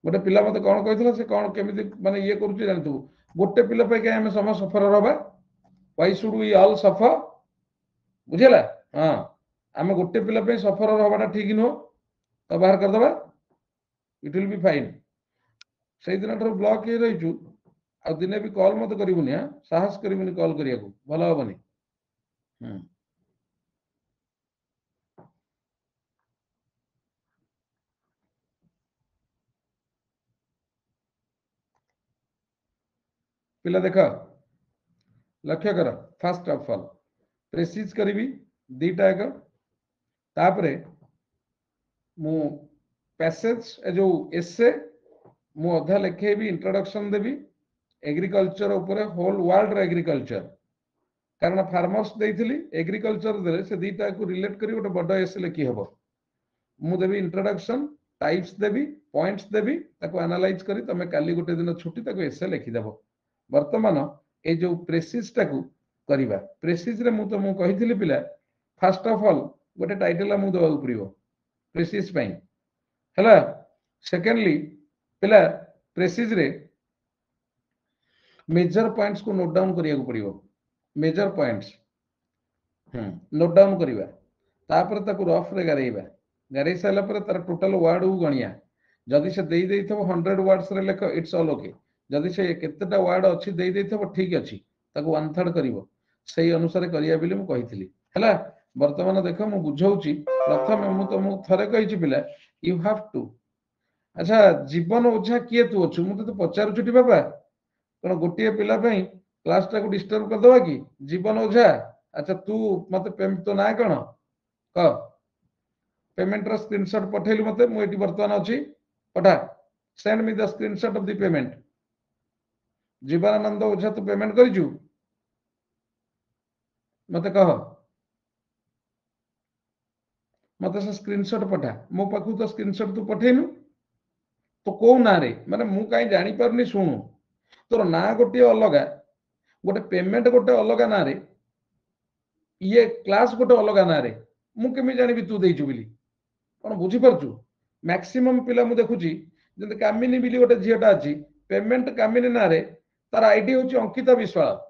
गोटे पिला मते कौन कहथिला से कौन केमिति माने ये करूची जानतु गोटे पिला पे के हम सम सफर रहबा व्हाई शुड वी ऑल सफर बुझेला हां हम गोटे पिला पे सफर रहबाटा ठीक नो तो बाहर कर दबा इट विल बी फाइन से दिन ठर ब्लॉक हे रहिचु आ दिने भी कॉल मत करिवुनी हां साहस करिवुनी कॉल करिया को भलो हबनी पिला देखा लक्ष्य कर फास्ट ऑफ ऑल प्रेसिज करी दीटा एक तापरे मु पैसेज जो एसे मु अधा लिखेबी इंट्रोडक्शन देबी एग्रीकल्चर ऊपर होल वर्ल्ड एग्रीकल्चर कारण फार्मर्स देइथिली एग्रीकल्चर दे से दीटा को रिलेट करी गोटे बड़ एसे लिखी हबो मु देबी इंट्रोडक्शन टाइप्स देबी पॉइंट्स देबी ताको एनालाइज करी तमे काली गोटे दिन छुट्टी ताको एसे लिखि देबो वर्तमान ए जो प्रेसिज टाको करिबा प्रेसिज रे मु तो मु कहिथिली पिला फर्स्ट ऑफ ऑल गोटे टाइटल मु दवा पड़िबो प्रेसिज पई हला सेकेंडली पिला प्रेसिज रे मेजर पॉइंट्स को नोट डाउन करिया को पड़िबो मेजर पॉइंट्स नोट डाउन करिबा तापर ताको रफ रे गारेइबा गारे साला पर तार टोटल वर्ड उ गणिया जदि से देई देइथबो 100 वर्ड्स रे लेख इट्स ऑल ओके जदि से केतेटा वर्ड अछि देई देइथबो ठीक अछि ताको 1/3 करिवो सेही अनुसार करिया बिले मु कहिथिली हला वर्तमान देखो मु बुझौची प्रथम मु तो मु थरे कहिची पिला यू हैव टू अच्छा जीवन ओझा किए तू अछु मु तो पचारु छुटी बाबा कोन गोटिए पिला पई क्लास टा को डिस्टर्ब कर दवा कि जीवन ओझा अच्छा तू मते पेमेंट तो ना कोन क पेमेंट रो स्क्रीनशॉट पठेलु मते मु एटी वर्तमान अछि पठा send me the screenshot of the payment Jibanananda Ojha तू पेमेंट करिजु मते कह मते से स्क्रीनशॉट पठा मो पाखु तो स्क्रीनशॉट तू पठेनु तो को ना रे माने मु काई जानि परनी सुनु तोर ना गोटे अलगा गोटे पेमेंट गोटे अलगा ना रे ये क्लास गोटे अलगा ना रे मु केमि जानिबि तू देइछु बिली कोन बुझी परचु मैक्सिमम पिला मु देखुची जंत कामिनी बिली गोटे झियटा अछि पेमेंट कामिनी ना रे तार आईडी होची अंकिता विश्वास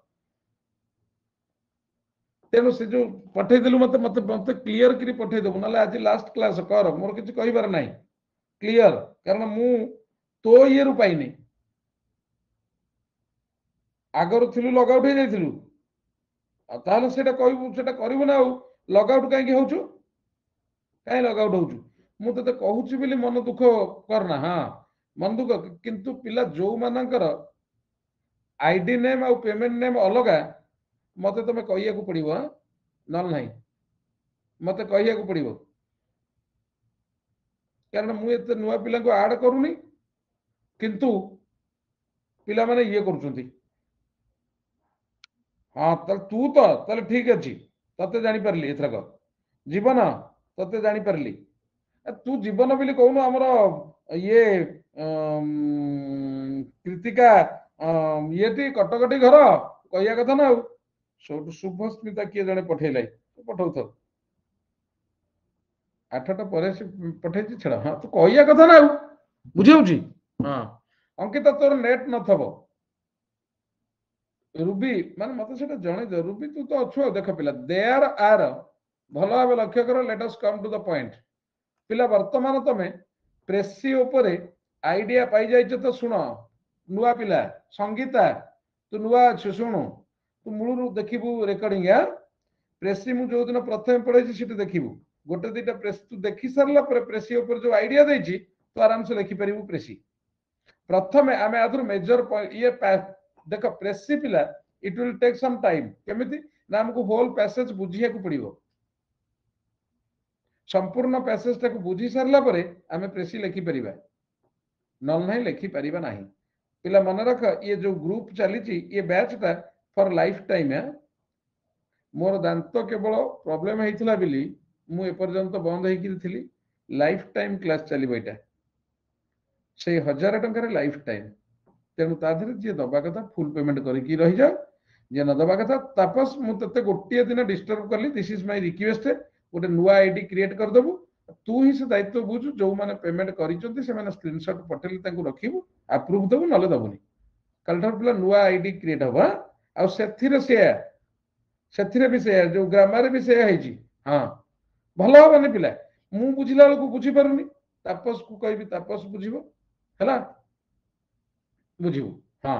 तेनु से जो पठे देलु मते मते मते क्लियर करी पठे देबो नले आज लास्ट क्लास कर मोर किछ कहिबार नाही क्लियर कारण मु तो ये रु पाइनी आगर थिलु लॉग आउट हे जाइथिलु ताहले सेटा कहबु सेटा करिवु ना लॉग आउट काहे कि होछु काहे लॉग आउट होछु मु तते कहूची बिली मन दुख करना हां मन दुख किंतु पिला जो मानकर आईडी नेम और पेमेंट नेम अलगा मते तमे कहिया को पड़िबो नल नाही मते कहिया को पड़िबो कारण मु एते नुवा पिला को ऐड करूनी किंतु पिला माने ये करछुंती हाँ तू तो ताले ठीक अछि तते जानि परली एथरक जीवन तते जानि परली तू जीवन बिली कहूनु हमर ये कृतिका येटी कटकटी घर कहिया कथा ना शुभस्मिता किए जने पठेलाई पठाउ था 8टा पर पठेची छड़ा हाँ तू कहिया कथा ना बुझियोची हाँ अंकिता तोर नेट न थबो रूबी माने मते सेटा जणे दे रूबी तू तो अछु देख पिला देयर आर भलो भाबे लक्ष्य कर let us come to the point पिला वर्तमान तमे प्रेसी ऊपर आइडिया पाई जाइछ तो सुनो नुआ पिला संगीता तू नुआ छ सुनो तू मूलरू देखिबू रेकॉर्डिंग यार प्रेसी मु जो दिन प्रथम पढैछि सिटे देखिबू गोटे दिटा प्रेस तू देखि सरला पर प्रेसी ऊपर जो आइडिया देछि तो आराम से लिखि परिबू प्रेसी प्रथम आमे आदर मेजर पॉइंट ये देख प्रेसी पिला it will take some time केमिति ना हमको होल पैसेज बुझिया को पड़िबो संपूर्ण पैसेज टाको बुझी सरला परे आमे प्रेसी लिखि परिबा नल नहीं लिखि परिबा नहीं पिला मन रख ये जो ग्रुप चली ये बैच ता फॉर लाइफ टाइम है मोर दांत केवल प्रॉब्लम हेतिला बिली मु ए पर्यंत बंद हेकिरि थिली लाइफ टाइम क्लास चली बैठा से 1000 टंका लाइफ टाइम तेणु ताधर जी दबा कथा फुल पेमेंट करके रही जाओ जे न दबा कथा तापस मु तते गोटिए दिन डिस्टर्ब करली दिस इज माय रिक्वेस्ट गोटे नुआ आईडी क्रिएट कर दबु तू ही से दायित्व बुझु जो माने पेमेंट करिसंती से माने स्क्रीनशॉट पठेली तांको रखिबु अप्रूव दबु नले दबुनी कालठार पिला नुआ आईडी क्रिएट हबा आ ସେଥିରେ ବି ସେଇଆ ଯୋଉ ଗ୍ରାମାର ବି ସେଇଆ ହେଇଛି ହଁ ଭଲ ହବନି ପିଲା ମୁଁ ବୁଝିଲା ବେଳକୁ ବୁଝିପାରୁନି ତାପସକୁ କହିବି ତାପସ ବୁଝିବ ହେଲା ବୁଝିବୁ ହଁ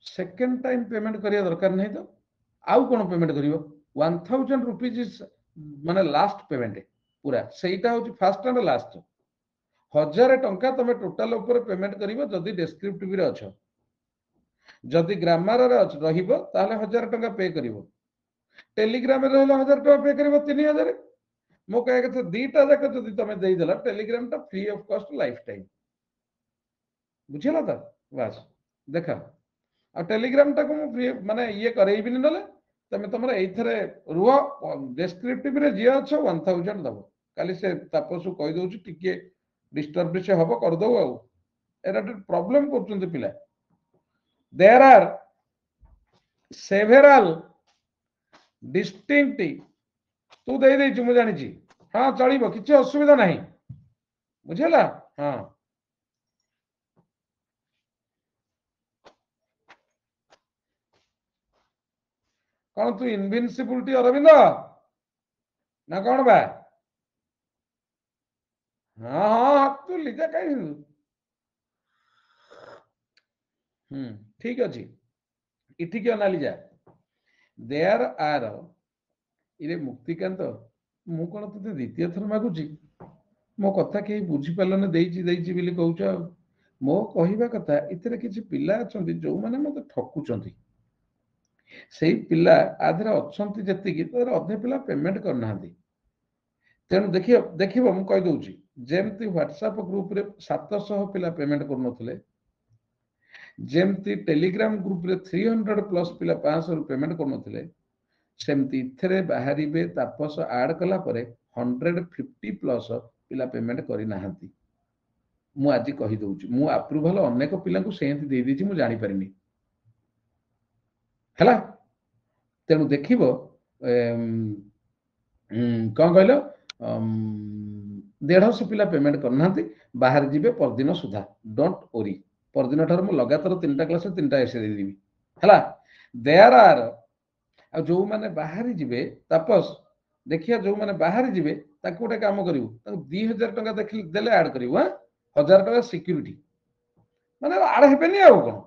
ସେକେଣ୍ଡ ଟାଇମ ପେମେଣ୍ଟ କରିବା ଦରକାର ନାହିଁ ତ ଆଉ କଣ ପେମେଣ୍ଟ କରିବ 1000 रुपीज ମାନେ ଲାଷ୍ଟ ପେମେଣ୍ଟ ପୁରା ସେଇଟା ହଉଛି ଫାଷ୍ଟ ଆଣ୍ଡ ଲାଷ୍ଟ 1000 ଟଙ୍କା ତମେ ଟୋଟାଲ ଉପରେ ପେମେଣ୍ଟ କରିବ ଯଦି ଡେସ୍କ୍ରିପ୍ଟିଭ ରେ ଅଛ जदि ग्रामर रहिबो ताले 1000 टका पे करिवो टेलीग्राम रे रहले 1000 टका पे करिवो 3000 मो कहे के दीटा जाक जदि तमे देई देला टेलीग्राम ता free of cost lifetime बुझिला त बस देखा आ टेलीग्राम ता को फ्री माने ये करैबि न नले तमे तमरा एथरे रुआ डिस्क्रिप्टिव रे जे अछो 1000 दबो काली से तापसु कहि दोछु टिके डिस्टर्ब से हबो कर दो आ एरा प्रॉब्लम करचुंदी पिला there are several distinct तू दे दे मु जानी हाँ चलो किसी असुविधा नहीं बुझेला हाँ कौन तू इनविंसिबिलिटी अरविंद ना कौन बा हाँ हाँ तू लिजा कहीं ठीक अच्छे इठिक अनालिजा देयर आर इरे मुक्तिकांत मु कौन तुते द्वितीय थर मागुची मो कथा कहीं बुझीपारन देची कहूच मो कहवा कथा इतने किसी पिला अच्छा जो मैंने मत ठकुंट से पिला आधे अच्छा जी अधे पिला पेमेंट करना तेणु देख मुझे कहीदे जमती व्हाट्सएप ग्रुप रे 700 पिला पेमेंट कर जमती टेलीग्राम ग्रुप रे 300 प्लस पिला 500 पेमेंट कर सेमती इथरे बाहरी तापस आड कला परे 150 प्लस पिला पेमेंट करना मु आज कहीदे मु अप्रूवाल अनेक पिला सेमती दे देछि मु जानी पारिनी हैला तेणु देखिब कौन कहल 150 पिला पेमेंट करना बाहर जीवे परदिन सुधा डोंट ओरी परदिन ठार मु लगातार 3टा क्लास 3टा एसे दे देबी हैला देयर आर आ जो माने बाहरी जीवे तापस देखिया जो माने बाहरी जीवे ताको गोटे काम करिवु ताको 2000 टका देखि देले ऐड करिवु हां 1000 टका सिक्योरिटी माने ऐड हेबेनी आ कोन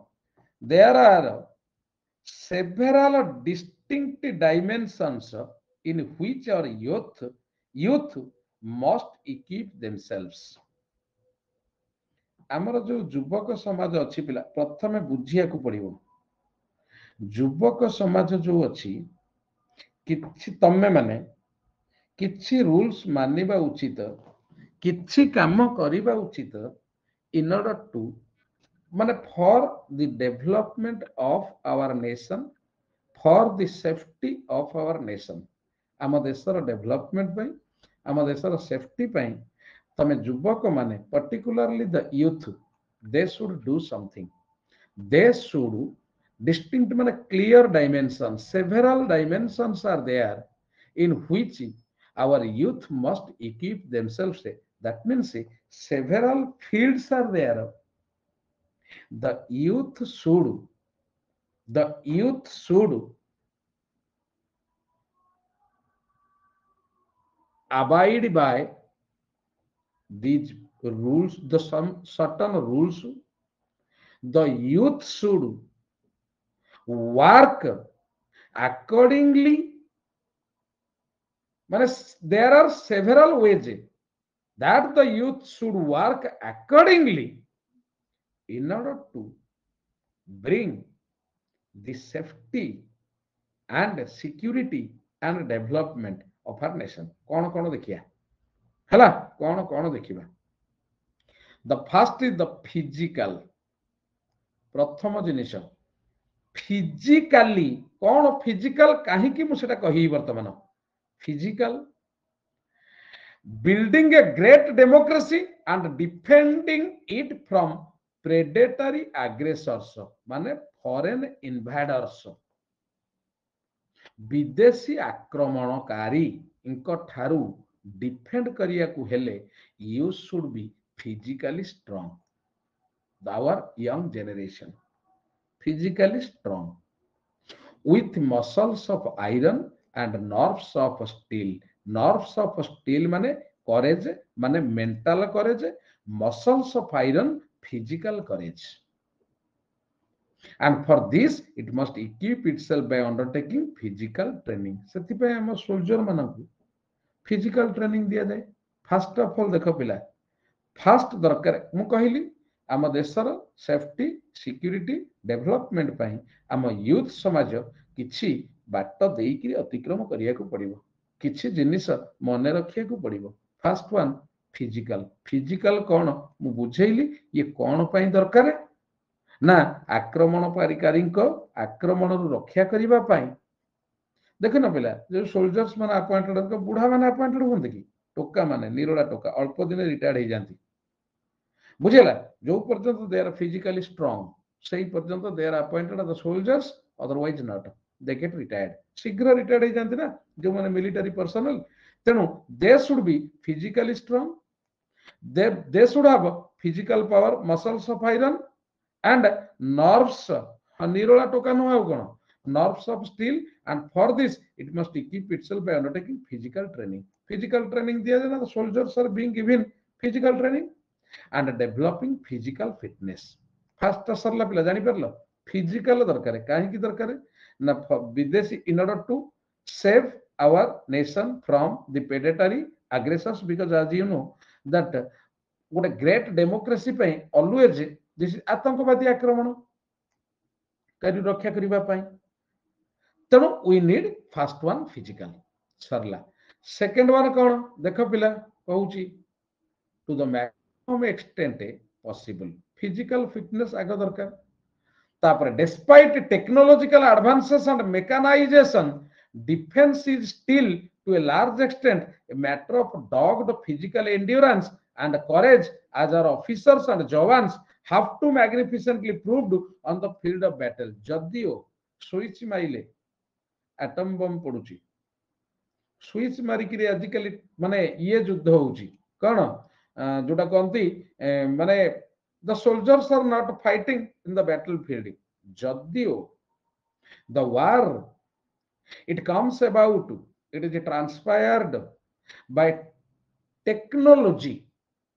there are several distinct dimensions in which our youth must equip themselves आमर जो युवक समाज अच्छी पिला प्रथमे बुझिया को पड़िबो युवक समाज जो अच्छी किछि तमे माने किछि रूल्स मानिबा उचित किछि काम करिबा उचित in order to माने for the development of our nation for the safety of our nation आम देशर डेवलपमेंट पई आम देशर सेफ्टी पई तमे युवक माने particularly the youth they should do something they should distinct माने clear dimensions several dimensions are there in which our youth must equip themselves that means several fields are there the youth should abide by these rules the some certain rules the youth should work accordingly means there are several ways that the youth should work accordingly in order to bring the safety and security and development of our nation कौन कौन देखिया हला कौन कौन देखिबा the first is the physical प्रथम जिनिस physically कौन फिजिकल कहीं कि मुझे कही वर्तमान physical building a great democracy and defending it from predatory aggressors माने foreign invaders विदेशी आक्रमणकारी इनका ठारू डिफेंड करिया को हेले you should be physically strong our young generation physically strong with muscles of iron and nerves of steel. Nerves of steel माने courage माने mental courage, muscles of iron physical courage. And for this it must equip itself by undertaking physical training. ସେଥିପାଇଁ ଆମ soldier ମାନଙ୍କୁ physical training ଦିଆଯାଏ. First of all ଦେଖ ପିଲା first ଦରକାର ମୁଁ କହିଲି ଆମ ଦେଶର ସେଫଟି ସିକ୍ୟୁରିଟି ଡେଭଲପମେଣ୍ଟ ପାଇଁ ଆମ ୟୁଥ ସମାଜ କିଛି ବାଟ ଦେଇକିରି ଅତିକ୍ରମ କରିବାକୁ ପଡିବ କିଛି ଜିନିଷ ମନେ ରଖିବାକୁ ପଡିବ ଫାଷ୍ଟ ୱାନ୍ ଫିଜିକାଲ ଫିଜିକାଲ କଣ ମୁଁ ବୁଝେଇଲି ଇଏ କଣ ପାଇଁ ଦରକାର ନା ଆକ୍ରମଣକାରୀଙ୍କ ଆକ୍ରମଣରୁ ରକ୍ଷା କରିବା ପାଇଁ ଦେଖୁନ ପିଲା ଯୋଉ ସୋଲଜର୍ସ ମାନେ ଆପଏଣ୍ଟେଡ ବୁଢା ମାନେ ଆପଏଣ୍ଟେଡ ହୁଅନ୍ତି କି ଟୋକା ମାନେ ନିରୋଳା ଟୋକା ଅଳ୍ପ ଦିନେ ରିଟାୟାର୍ଡ ହେଇଯାନ୍ତି ବୁଝିଲା ଯୋଉ ପର୍ଯ୍ୟନ୍ତ ଦେ ଆର୍ ଫିଜିକାଲି ଷ୍ଟ୍ରଙ୍ଗ ସେଇ ପର୍ଯ୍ୟନ୍ତ they are appointed as soldiers otherwise not they get retired ଶୀଘ୍ର ରିଟାୟାର୍ଡ ହେଇଯାନ୍ତି ନା ଯୋଉମାନେ ମିଲିଟାରୀ ପର୍ସନାଲ ତେଣୁ they should be physically strong they should have physical power muscles of iron and nerves nirola toka no au kono nerves of steel and for this it must equip itself by undertaking physical training diya jana the soldiers are being given physical training and developing physical fitness first सरला पिला जानी परलो physical दरकार काहे की दरकार ना विदेशी in order to save our nation from the predatory aggressors because as you know that ଗୋଟେ great democracy ପାଇଁ ଅଲୱେଜ ଦିସ୍ ଆତଙ୍କବାଦୀ ଆକ୍ରମଣ କାରି ରକ୍ଷା କରିବା ପାଇଁ ତେଣୁ we need first one physical ସରିଲା ସେକେଣ୍ଡ ୱାନ୍ କଣ ଦେଖ ପିଲା କହୁଛି to the maximum extent possible physical fitness ଆଗ ଦରକାର ତାପରେ despite technological advances and mechanisation defense is still to a large extent a matter of dogged physical endurance and courage as our officers and jawans have to magnificently proved on the field of battle जदियो switch माइले atom bomb पडुची switch मारिकिरी आजिकली माने ये युद्ध होउची कोन जोटा कहंती माने the soldiers are not fighting in the battlefield जदियो the war it comes about it is transpired by technology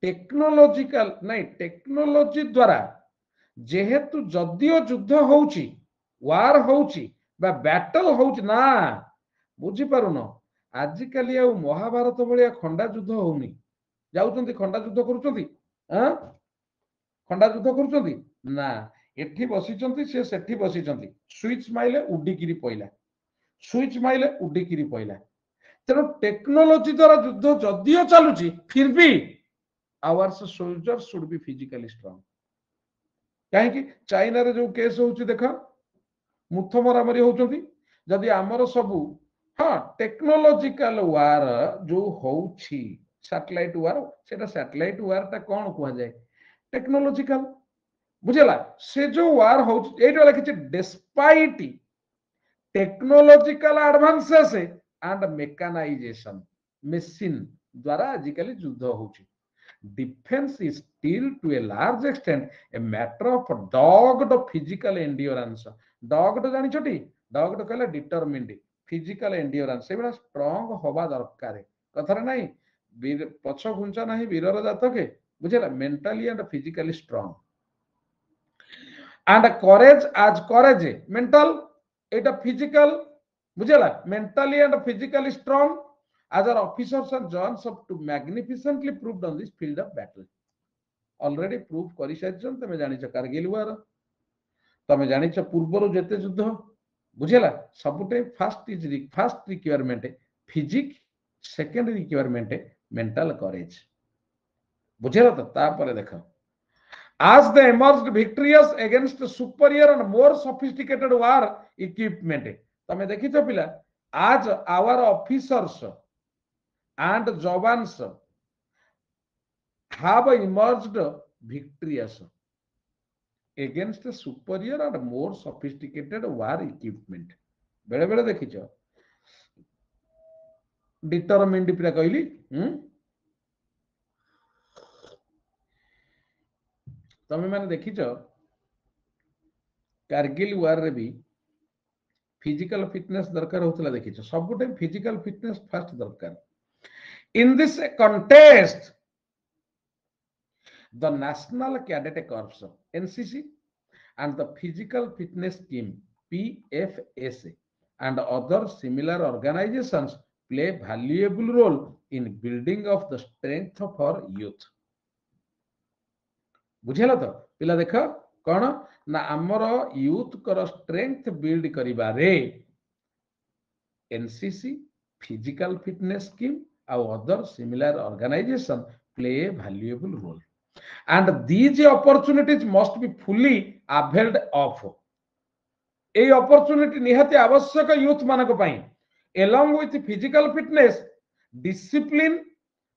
technological नहीं टेक्नोलोजी द्वारा जेहेतु जदियो युद्ध होउची वार होउची बा बैटल होउची ना बुझी पारुन आजिकली आ महाभारत भलिया खंडा युद्ध होउनी जाउचंती खंडा युद्ध करूचंती खंडा युद्ध करूचंती ना एठी बसिचंती से सेठी बसिचंती स्विच माइले उडीकिरी पइला स्विच माइले उडीकिरी पइला तेणु टेक्नोलोजी द्वारा युद्ध जदियो चलुची फिर भी our soldiers should be physically strong कहीं चाइना रे जो केस होउची देखा मुथ मरामरी होउचंती जदि हमर सबु हां टेक्नोलॉजिकल वार जो होउची सैटेलाइट वार सेटा सैटेलाइट वार ता कोन कुआ जाय टेक्नोलॉजिकल बुझला से जो वार होउची एटा लिखिछि despite technological advances and mechanisation machine द्वारा आजिकली युद्ध होउची defense is still to a large extent a matter of dogged physical endurance dogged जानि छोटी dogged कहले determined physical endurance सेबा strong होबा दरकार कथरा नहीं वीर पछ घुंचा नहीं वीरर जातके बुझला mentally and physically strong and courage as courage mental Etah physical बुझला mentally and physically strong as our officers and Johns have to magnificently proved on this field of battle already prove करि साइछन तमे जानिछ कारगिल वार तमे जानिछ पूर्वरो जेते युद्ध बुझला सबुटे first requirement physique second requirement mental courage बुझला तो तापर देखो as they emerged victorious against superior and more sophisticated war equipment तमे देखिछ पिला आज our officers and jawans have emerged victorious against the superior and more sophisticated war equipment बेले बेले देखिछ determined पिला कहली तमे मैंने देखिच कारगिल वार रे भी फिजिकल फिटनेस दरकार होतला देखिच सब टाइम फिजिकल फिटनेस फास्ट दरकार in this contest the National Cadet Corps NCC and the Physical Fitness Team PFSA and other similar organizations play valuable role in building of the strength of our youth बुझेला तो पिला देख कौन ना आमर youth कर strength build करिबारे NCC physical fitness scheme और other similar organisation play a valuable role and these opportunities must be fully availed of a opportunity निहाती आवश्यक यूथ मानक पई along with physical fitness discipline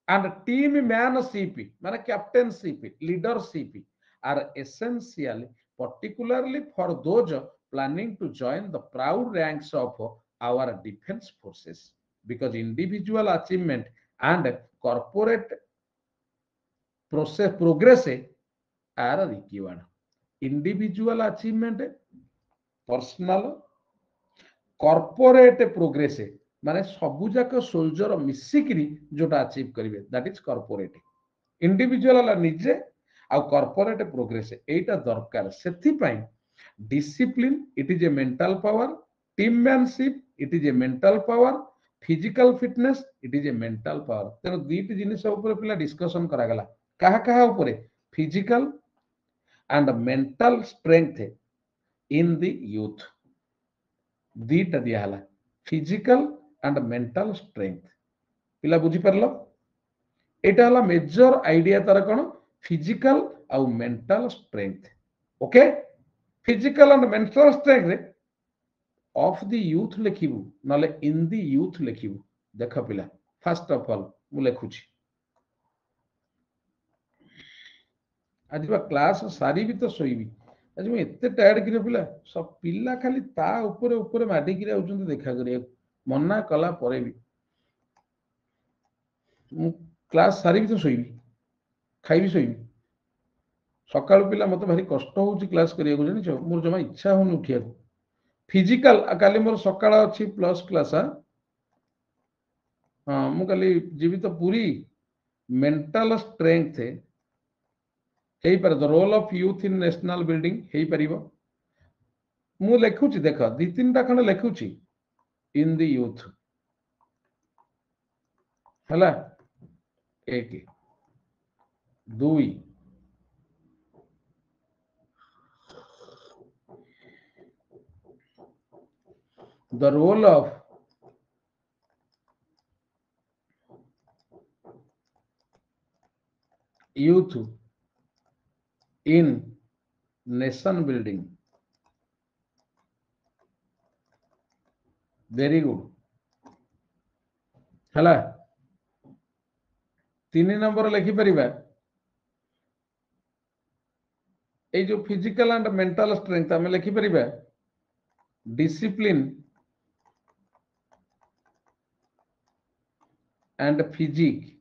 and teammanship माने captainship leadership are essential particularly for those planning to join the proud ranks of our defense forces because individual achievement and corporate process progress are required individual achievement personal corporate progress माने सबु जाक soldier मिसिकरी जोटा achieve करिवे that is corporate individual निजे आ corporate progress एटा दरकार सेथि पई discipline it is a mental power teammanship it is a mental power physical fitness it is a mental power तेनो दीट जिनिस ऊपर पिला डिस्कशन करा गला कहा कहा ऊपर physical and mental strength in the youth दीटा दिया फिजिकल एंड मेंटल स्ट्रेंथ पिला बुझी परलो एटा हला मेजर आइडिया तार कोन फिजिकल और mental strength okay physical and mental strength of the youth लिखिबु नले इन द यूथ लिखिबु देख पिला फर्स्ट ऑफ ऑल मु लिखुची आज क्लास सारी भी तो सोईबी आज मैं एते टायर्ड कि पिला सब पिला खाली ता ऊपर ऊपर माडी कि आउचंत देखा करिया मना कला परे भी मु क्लास सारी भी तो सोईबी खाइबी सोईबी सकाळ पिला मते भारी कष्ट होउची क्लास करिया को जानिछो मोर जमा इच्छा होनी उठिया फिजिकल काली मोर सकाळ अछि प्लस क्लास हां मु काली जीवित तो पूरी मेंटल स्ट्रेंथ हेई पर the role of youth in national building हेई परिबो मु लेखुची देख दी तीन टा खंड लेखुची इन द यूथ हला एक दुई the role of youth in nation building very good हला तीन नंबर लिखि परिबा ए जो फिजिकल एंड मेंटल स्ट्रेंथ हमें लिखि परिबा discipline and physique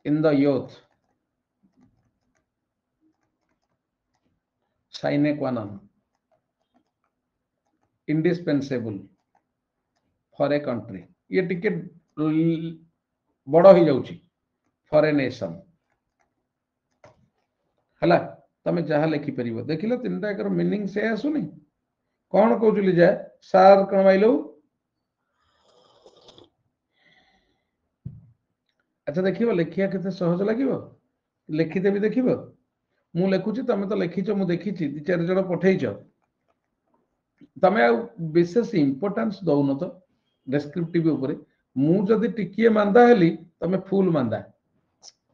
in the youth sine qua non indispensable for a country ये टिके बड़ हो जाउची for a nation हला तमे जहा लिखि परिबो देखिलो तीनटा एकर मीनिंग से आसुनी कोन कहउचली जाय सार कोन माइलो अच्छा देखिबो लिखिया केते सहज लागिबो लिखिते भी देखिबो मु लेखुची तमे तो लिखिचो मु देखिची दि चार जण पठेइचो तमे आ विशेष इंपोर्टेंस दउनो तो डेस्क्रिप्टिव ऊपर मु जदी टिकिए मांदा हेली तमे फुल मांदा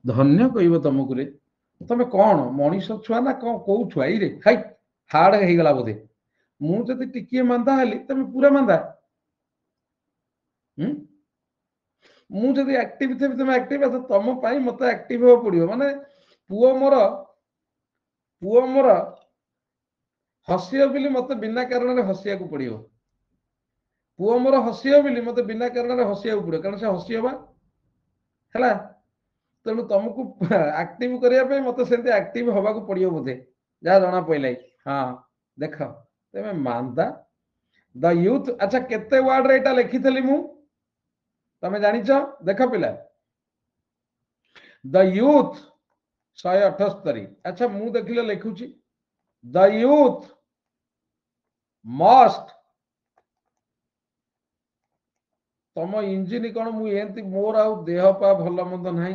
धन्य कहिबो तमकु रे तमे कोन मनीष छुआ ना को छुआई रे हाय हार्ड हे गला बोधे मु जदी टिकिए मांदा हेली तमे पूरा मांदा मु जदी एक्टिव थे तमे एक्टिव तो तम पाई मते एक्टिव हो पड़ियो माने पुओ मोर हसियो बिली मते बिना कारण रे हसिया को पड़ियो पुओ मोर हसियो बोली मते बिना कारण हसिया पड़े कारण से हसिबा है तेणु तुमको एक्टिव करने मत से एक्टिव हवा को पड़ो बोधे जहाँ जना पड़ा हाँ देख तेरे मानदा द यूथ अच्छा केते वर्ड रे एटा लिखी थली मु तमे जानि छ देख पिला द यूथ 178 अच्छा मु देखिले लिखुची द यूथ मस्ट तम इंजिन कौन मुझे मोर आ देह पा भल मंद ना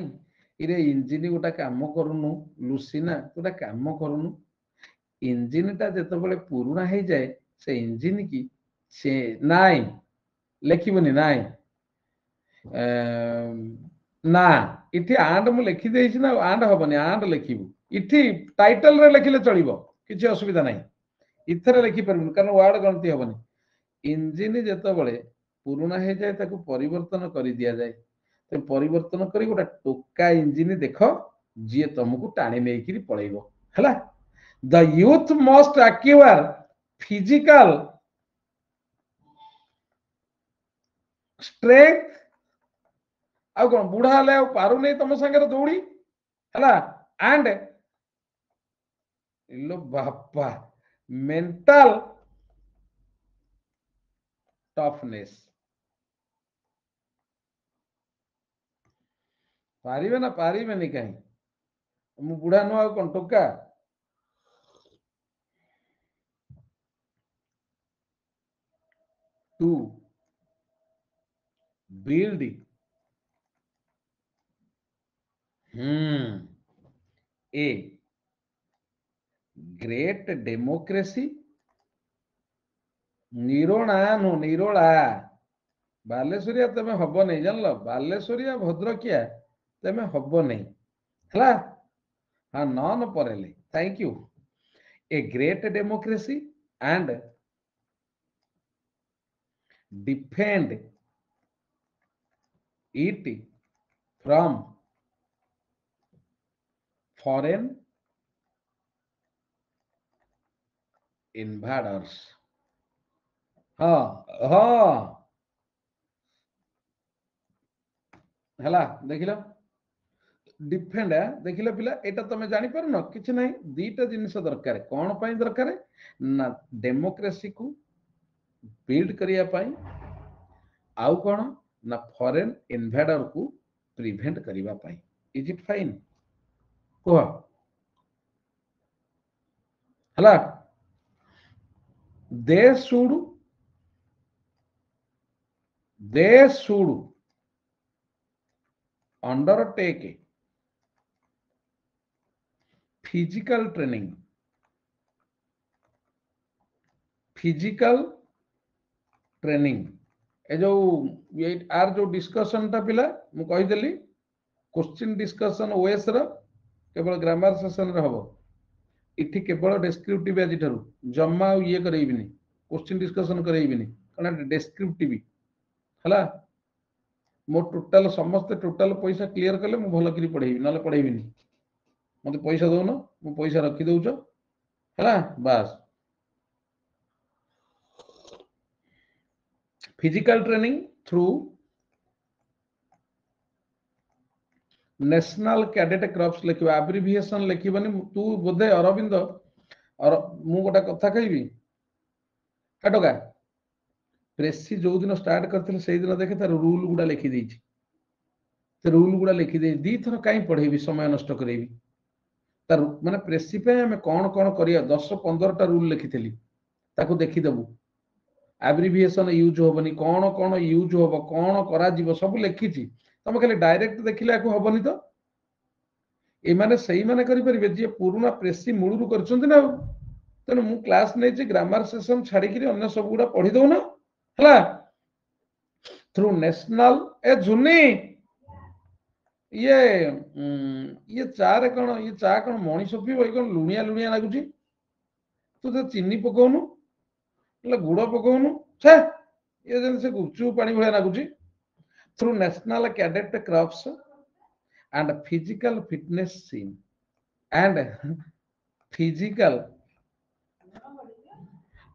इरे इंजिन गोटा काम करूनु लुसीना गोटा काम करूनु इंजिन टा जिते बड़े पुराना हो जाए से इंजिन की से नाई लिखबनी नाई ना इठी आंड मु लिखी देछि ना आंड हबनी आंड लिखिबु इठी टाइटल रे लिखिले चलिबो किछि असुविधा नाही इथरे लिखि परबु कारण वर्ड गणती हबनी इंजिन जिते बड़े पुराना हो जाए ताको परिवर्तन कर दिया जाए तो परिवर्तन करी गोटा टोका इंजिन देख जी तुमको टाणी नहीं पलैब है the youth must acquire physical strength आ कौन बुढ़ा हेले पारु नहीं तुम संगे दौड़ी है एंड लो बापा मेंटल टफनेस पारिबे ना पारिबे नहीं कहीं मु बुढ़ा नुआ कौन टोका to build a great democracy निरोणा नु निरोला बालेश्वरिया तमें हम नहीं जानल बालेश्वरिया भद्रकिया तमें हम नहीं है हाँ नन परेले thank you a great democracy and defend it from foreign invaders हाँ हाँ है देख लो डिफेंड देख लो पिला एटा तुम जानी पार न किछ नहीं दीटा जिनिस दरकार कौन पाई दरकार ना डेमोक्रेसी को बिल्ड करिया पाई आउ कौन ना फॉरेन इन्वेडर को प्रिवेंट करिवा पाई इज इट फाइन कह हला they should undertake physical training ए जो ये आर जो डिस्कशन टा पिला मु कहि देली क्वेश्चन डिस्कशन ओएस रो केवल ग्रामर सेशन रे हबो इठी केवल डेस्क्रिप्टिव आज ठारू जम्मा ये करैबिनी क्वेश्चन डिस्कशन करैबिनी कारण डेस्क्रिप्टिव हला मो टोटल समस्त टोटल पैसा क्लियर कले मु भल करी पढ़ेबी ना पढ़ेबिनी मते पैसा दउन मु पैसा रखी दउछ है बस physical training through national cadet crops लिखिबा एब्रिविएशन लिखिबनी तू बोधे अरविंद और मु गोटा कथा कहबी काटोगा प्रेसी जो दिन स्टार्ट करथिले सेही दिन देखे तार रूल गुडा लिखि देछि ते रूल गुडा लिखि दे दी थर काई पढ़ेबी समय नष्ट करेबी तार माने प्रेसी पे हमें कौन कौन करिया 10-15 टा रूल लिखिथिली ताको देखि देबू एब्रिविएशन यूज होबनी कौन कौन यूज होबो कौन करा जीवो सब लिखिछि तमे खाली डायरेक्ट देखिले आको होबनी तो ए माने सही माने करि परिबे जे पुरुना प्रेसी मूलरू करछन्ती ना तेनु मु क्लास नै जे ग्रामर सेशन छाडी कि अन्य सब गुडा पढी दउ ना हला थ्रू नेशनल ए जुनी ये चारे कौन ये चा कौन मनीष पीब कौन लुणिया लुणिया लगुच तू तो चीनी पकाउनु गुड़ पकाउनु छे ये से गुपचुप पानी भाया लगुच through national cadet crops and physical fitness सीन एंड फिजिकल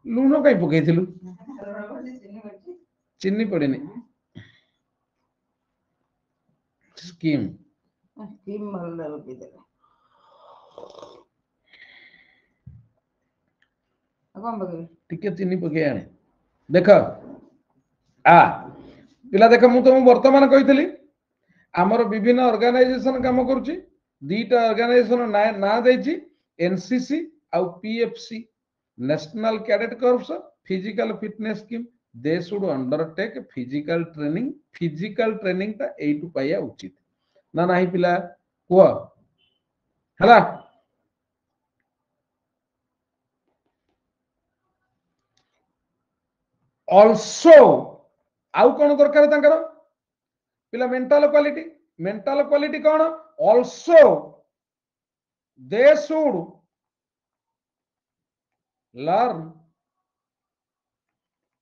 लुण कहीं पकईलु ଚିନି ପଡିନି ସ୍କିମ୍ ସ୍କିମ୍ ଭଲ ଲାଗୁଛି ଦେଲେ କଣ ପକେଇବି ଟିକେ ଚିନି ପକେଇ ଆଣେ ଦେଖ ପିଲା ଦେଖ ମୁଁ ତମକୁ ବର୍ତ୍ତମାନ କହିଥିଲି ଆମର ବିଭିନ୍ନ ଅର୍ଗାନାଇଜେସନ କାମ କରୁଛି ଦିଟା ଅର୍ଗାନାଇଜେସନ ନାଁ ଦେଇଛି ଏନସିସି ଆଉ PFC national cadet corps physical fitness scheme they should undertake physical training ता एटू पाया उचित ना नहीं पिला कुआ हला ऑल्सो आउ कौन दरकार तांकर पिला मेंटल क्वालिटी कौन also they should learn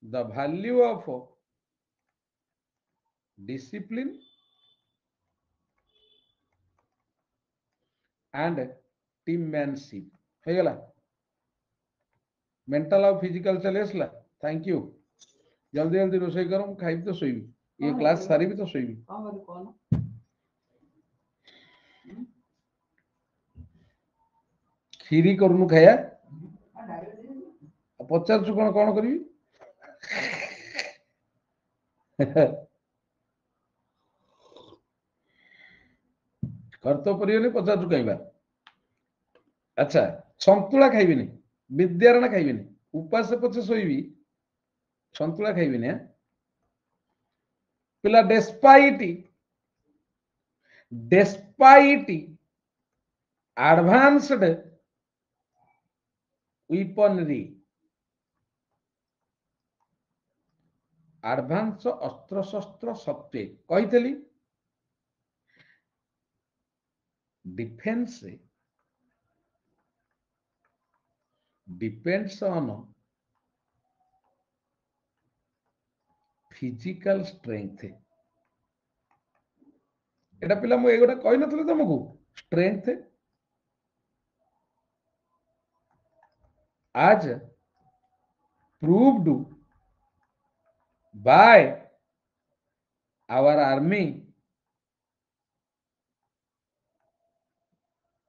the value of discipline and teammanship हो गला मेंटल और फिजिकल चले असला थैंक यू जल्दी जल्दी रोसई करो खाइबी तो सोईबी ये क्लास सारी भी तो सोईबी खीरी करूनु खाया पचार कौन कौन करी कर तो परियोनी पचार खाइबा अच्छा संतुला खाइबिनी विद्यारण खाइबिनी उपास पछे सोईबी संतुला खाइबिनी पिला डेस्पाइट एडवांस्ड weaponry एडवांस अस्त्र शस्त्र सत्वे कही defence depends on physical strength एटा पिला मु एगोटा कहि नथले तुमको स्ट्रेंथ आज proved by our army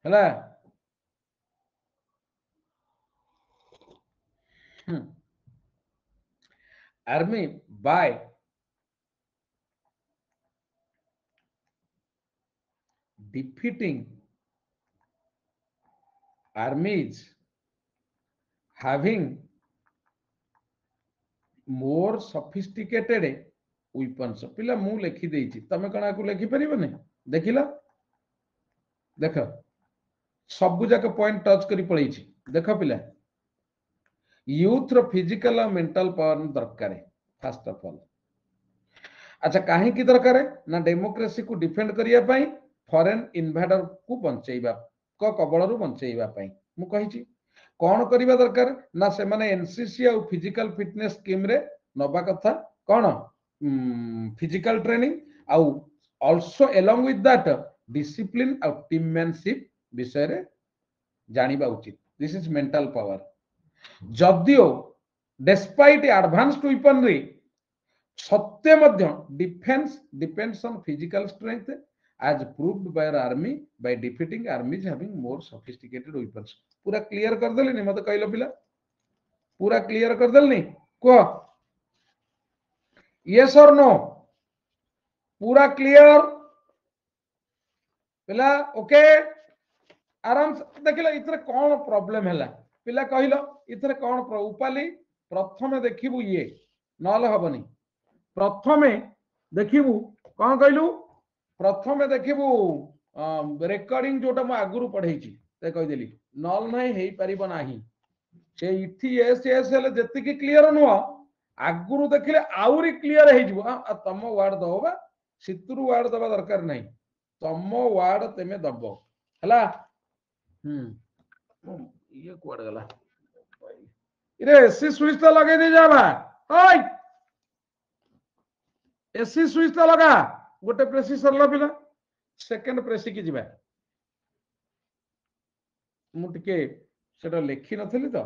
हला army by defeating armies having more sophisticated weapons पिला मु लिखि देछि तमे कणा को लिखि परिबने देखिला देख सब जाक पॉइंट टच करी पळैछि देख पिला यूथ रो फिजिकल और मेंटल पावर दरकार फर्स्ट ऑफ ऑल अच्छा काहे की दरकार ना डेमोक्रेसी को डिफेंड करिया पई फॉरेन इन्वेडर को बंचेइबा को कबळरू बंचेइबा पई मु कहिछि कौन करिबा दरकार ना से माने एनसीसी और फिजिकल फिटनेस स्कीम रे नबा कथा कौन फिजिकल ट्रेनिंग आउ also along with that discipline और टीममैनशिप विषय रे जानिबा उचित दिस इज मेंटल पावर जदियो डेस्पाइट एडवांस्ड वेपनरी सत्य मध्य defence depends on physical strength as proved by our army by defeating armies having more sophisticated weapons पूरा क्लियर कर देली नहीं मत कहलो पिला पूरा क्लियर कर देली नहीं को यस और नो पूरा क्लियर पिला ओके आराम से देखिला इतरे कौन प्रॉब्लम हैला पिला कहलो इतरे कौन उपाली प्रथमे देखिबु ये नल हबनी प्रथमे देखिबु कौन कहलु प्रथमे देखिबु रेकॉर्डिंग जोटा म आगुरु पढैछि ते कहि देली नल नाही हेई परिबो नाही से इथि एस एस हेले जति की क्लियर नुवा आगुरु देखिले आउरी क्लियर हे जिवो तम वर्ड दबा सितुरु वर्ड दबा दरकार नाही तम वर्ड तेमे दबो हला ये कोड गला इरे एसी स्विच तो लगे दे जाबा ओय एसी स्विच तो लगा गोटे प्रेसी सरला पिला सेकंड प्रेसी की जिबा मु टिके सेटा लेखि नथली तो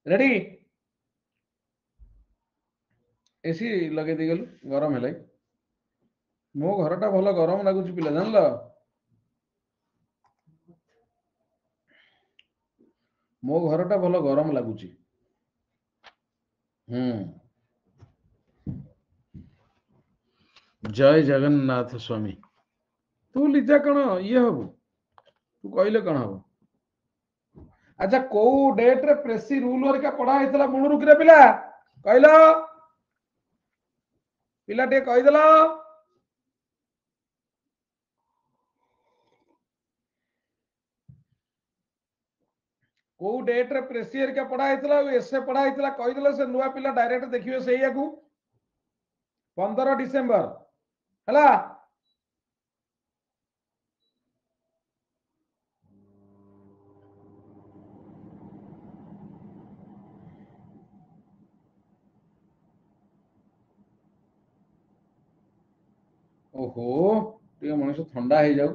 रेडी एसी लगे दी गलु गरम है मो घरटा भल गरम लगुच पिला जान मो घरटा भल गरम लगुच जय जगन्नाथ स्वामी तू लिजा कौन ये हबु तू कहले कौन हबु अच्छा को डेट रे प्रेसी रूल वर्का पढ़ा हेतला मुळु रुकरे पिला कहलो पिला टे कहि देला को डेट रे प्रेसी वर्का पढ़ा हेतला एसे पढ़ा हेतला कहि देला से नुवा पिला डायरेक्ट देखियो सेया को 15 डिसेंबर हला ओहो टे मनुष्य ठंडा हो जाऊ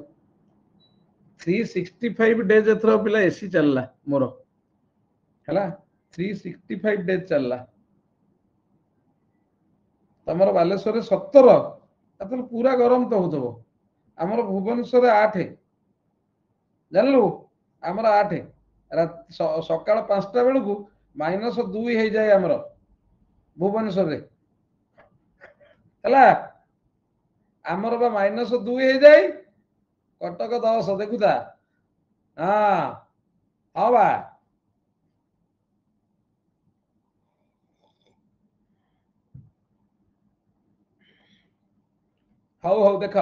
365 डेज एथर पिला एसी चलला मोर हला 365 डेज चलला तमर बालेश्वर 17 तो पूरा गरम तो होतबो हमर भुवनेश्वर 8 जानलु हमर 8 सकाळ 5टा बेलकु -2 हो जाए हमर भुवनेश्वर रे हला हमर बा -2 हो जाए कटक 10 देखुता हाँ हाँ बा हाउ हाउ देख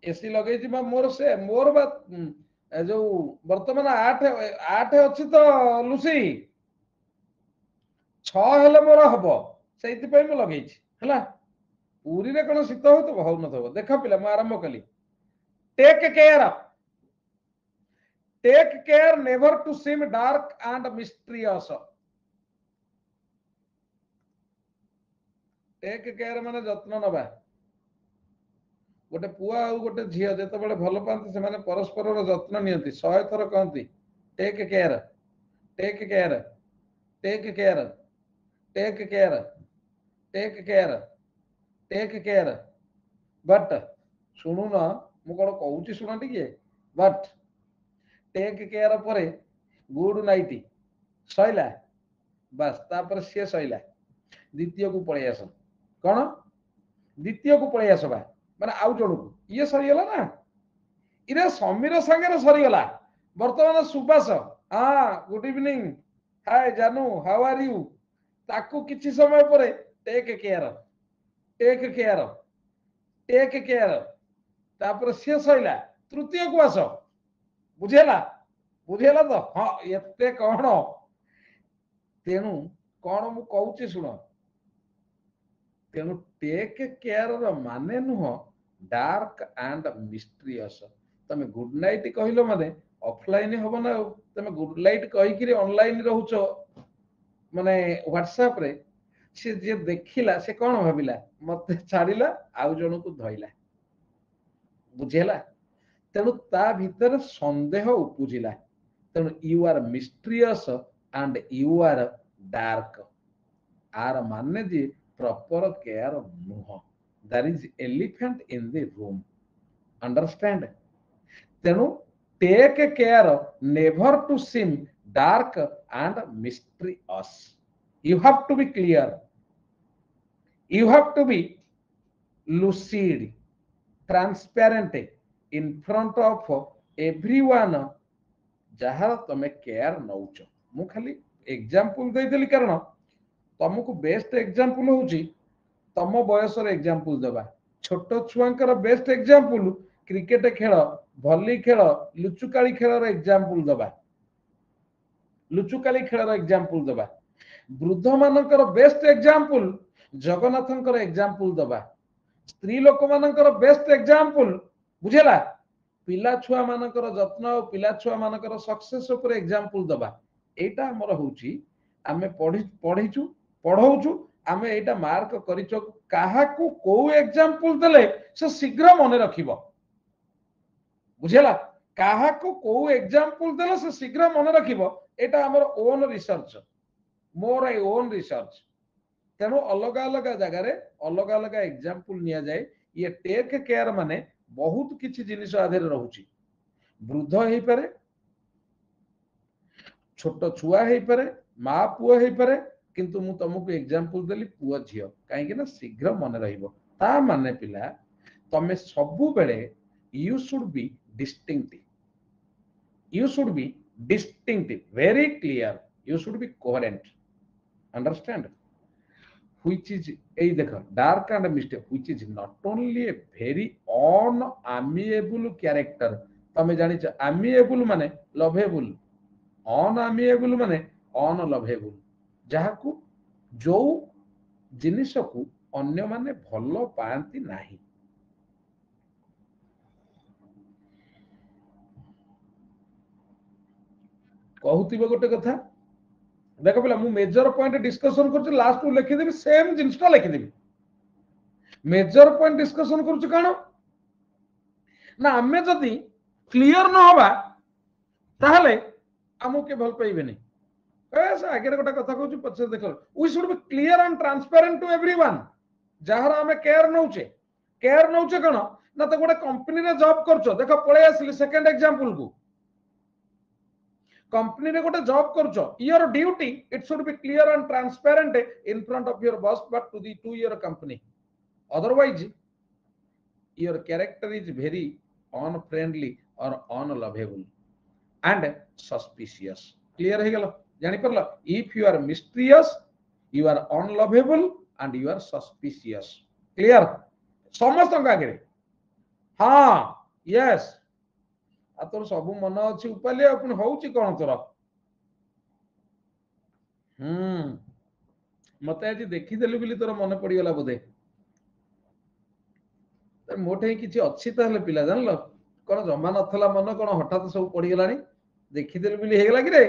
एसी लगे मोर से मोर बा जो वर्तमान 8 अच्छी तो लुसी 6 हेले मोर हम से लगे पूरी रे कौन शीत हो तो न देख पिला मैं आरंभ कली take care never to seem dark and mysterious take care माने जत्न नबा गोटे पुआ आ गोटे झील जो भल पाती से परस्पर जत्न नियंती 100 थर कहती take care take care take care take care take care take care but शुणु न मु कौन कहूँ शुण टे बट टेक केयर पर गुड नाइट सैला बस तापर सी सैला द्वितीय को पलि आस कौन द्वितीय को पलि आस माने आउ जन को ये सरीगला ना इरे समीर सांगे सरीगला बर्तमान सुबास हाँ गुड इवनिंग हाय जानू हाउ आर यू ताकू किछि समय पर take care take care take care तापर सी सैला तृतीय को आस बुझेला बुझेला तो हाँ एते कौन तेणु कौन मु कहूँ शुण तेणु टेक केयर माने नुह डार्क एंड मिस्टीरियस तमे गुड नाइट कहलो माने ऑफलाइन हम ना तमे गुड नाइट कहि ऑनलाइन रहउछ माने व्हाट्सएप रे से जे देखिला से कौन भाविला मते छाड़िला आउ जन को धइला बुझेला तेणु ता भीतर संदेह उपजिला तेणु you are mysterious and you are dark आर माने जे प्रॉपर केयर नुह that is elephant in the room understand तेणु take care never to seem dark and mysterious you have to be clear you have to be lucid transparent in front of everyone जहाँ तमे care notch मु खाली example दे देली कारण तुमको best example होची तम बयस एग्जांपल देबा छोट छुआंकर बेस्ट एग्जांपल क्रिकेट खेल भली खेल लुचुकाली खेलर एग्जांपल देबा लुचुकाली खेलर एग्जांपल देबा वृद्ध मानकर बेस्ट एग्जांपल जगन्नाथंकर एग्जांपल देबा स्त्री लोक मानकर बेस्ट एग्जांपल बुझेला पिला छुआ मानकर जत्न और पिला छुआ मानकर सक्सेस ऊपर एग्जांपल देबा एटा हमर होची आमे पढ़ीचु पढ़ौचु आमे एटा मार्क करिचो काहा को को एग्जांपल देले से शीघ्र मन रखिबो बुझेला काहा को को एग्जांपल देले से शीघ्र मन रखिबो एटा हमर ओन रिसर्च मोर आई ओन रिसर्च तेणु अलग अलग जगार अलग अलग एग्जांपल निया जाए ये टेक केयर माने बहुत किछि जिनिस आधेर रहउची वृद्ध हेई पारे छोट छुआ हेई पारे माँ पुआ हेई पारे किंतु मु तुमको एग्जांपल देली पुआ झियो काहे ना शीघ्र मन रहिबो ता माने पिला तमे सबु बेले you should B distinctive you should be distinctive very clear you should be coherent understand which is ei dekho dark and mistake which is not only a very unamiable character tame jani amiable mane lovable unamiable mane unlovable jahaku जो जिनिस को अन्य माने भलो पाती नाही कहूथिबे गोटे कथा देखो पिला मु मेजर पॉइंट डिस्कशन करछ लास्ट को लिखि देबी सेम जिनिसटा लिखि देबी मेजर पॉइंट डिस्कशन करछ कानो ना हमें जदी क्लियर न होबा ताहले हमु के भल पाइबेनी ऐसा आगे गोटे कथा कहूँ पछे देख we should be clear and transparent to everyone जहार आमे केयर नौचे कौन ना तो गोटे कंपनी रे जॉब करछो देखो पळे आसिली सेकंड एग्जांपल को कंपनी रे गोटे जॉब करछो your duty it should be clear and transparent in front of your boss but to your company otherwise your character is very unfriendly or unlovable and suspicious clear हे गेलो जानि परलो if you are mysterious you are unlovable and you are suspicious clear समस्त आगे हाँ yes आ तोर सब मन अछि उपाले अपन होउची कोन तोर मते आज देखि देलु बिली तोर मन पड़ी गेला बोधे मोटे किसी अच्छी ताहले पिला जानलो कोन जमा नथला मन कोन हठात सब पड़ी गेलानी देखि देलु बिली हे गेला कि रे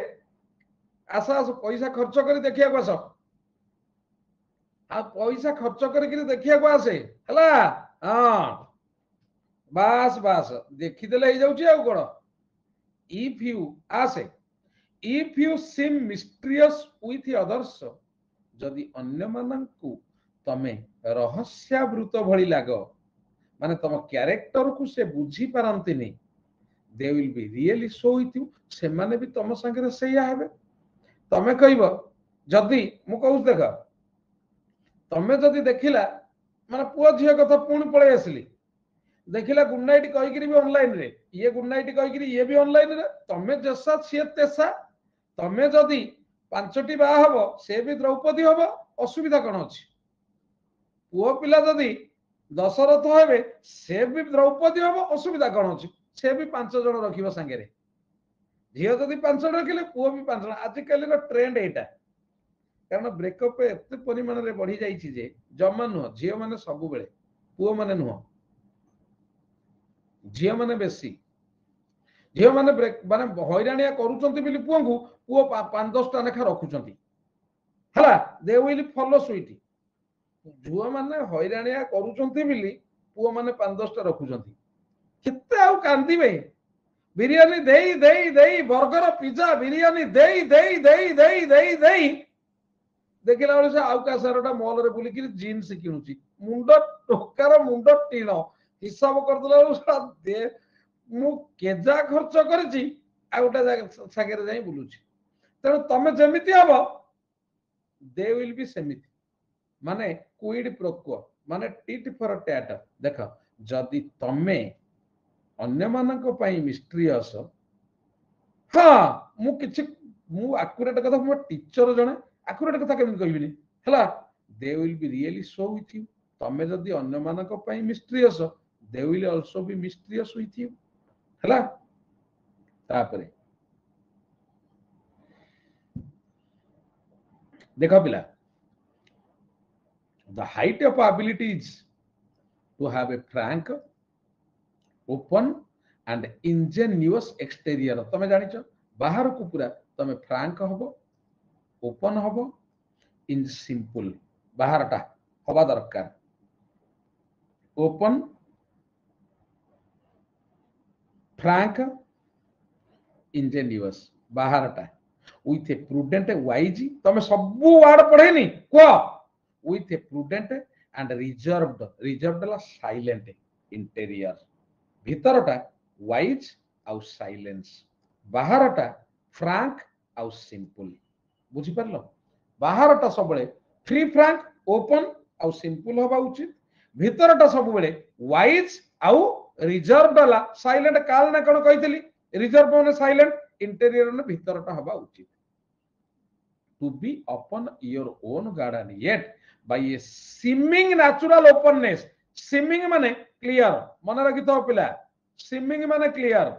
आस आस पैसा खर्च करी देखिया को आस आ पैसा खर्च करी देखिया को आसे हला हां बास बास देखि देले हे जाउची आ कोन if you आसे if you seem mysterious with others जदि अन्य माननकु तमे रहस्यावृत भଳି लाग माने तम क्यारेक्टर को से बुझी पारंती नहीं they will be really show with you से माने भी तम संगे सेया हेबे तमे कहबो जदि मु कहू देख तमे जदि देखिला माने पुआ झिया कथा पुणी पळे आसली देखिला गुड नाइट कहि करी भी ऑनलाइन रे ये गुड नाइट कहि करी ये भी ऑनलाइन रे तमे जसा छिए तेसा तमे जदि पांचटी बा हबो से भी द्रौपदी हबो असुविधा कोन अछि पुओ पिला जदि दशरथ हेबे से भी द्रौपदी हम असुविधा कौन अच्छी से भी 5 जन रखिबो संगे रे झियो जदि 5 जन रखिले पुओ भी 5 जन आजिकल ट्रेंड एटा कारण ब्रेकअप एते परिमाण रे बढ़ी जाई छी जे जमा नुह झियो माने सब बेले पुओ माने नुह झियो माने बेसी झियो माने ब्रेक माने हैरानिया करूचंती बिली पुओ को पुओ 5-10 टा लेखा रखुचंती हला they will follow sweet Zuha माने हैरानिया करूचंती बिली पुओ माने 5-10 टा रखुचंती केते आउ कांदीबे बिरयानी देई देई देई बर्गर पिज्जा बिरयानी देई देई देई देई देई देई देखिला वाले से आउ का सारोटा मॉल रे बुली कि जीन्स किनुची मुंड टोकार मुंड टीण हिसाब करदला सारा दे मु केजा खर्च करची आ गोटा सागरे जाई बुलुची तेणु तमे जेमिति हबो दे विल बी सेमिति माने क्विड प्रोक्वो माने टिट फॉर टैट देख जदि तमे अन्य मानक पई मिस्ट्रियस हां मु किछि मु एक्यूरेट कथा मु टीचर जणे एक्यूरेट कथा केमि कहबिनी हला they will be really show with you तमे जदि अन्य मानक पई mysterious they will also be mysterious with you हला तापरे देखो पिला the height of ability is to have a frank open and ingenuous exterior तमे जानि छ बाहर को पूरा तमे फ्रैंक हबो ओपन हबो इन सिंपल बाहरटा हवा दरकार ओपन फ्रैंक इंजेन्युअस बाहरटा with a prudent wise तमे सब वर्ड पढ़ेनी को with a prudent and reserved La silent interior भीतरटा wise आउ silence बाहरटा frank आउ simple बुझी परलो बाहरटा सब बळे फ्री फ्रैंक ओपन आउ सिंपल होबा उचित भीतरटा सब बळे वाइज आउ रिजर्व वाला साइलेंट काल ना कोन कहितली रिजर्व माने साइलेंट इंटीरियर ने भीतरटा होबा उचित to be open your own garden yet by a seeming natural openness seeming माने क्लियर मन रखि तो पिला सीमिंग माने क्लियर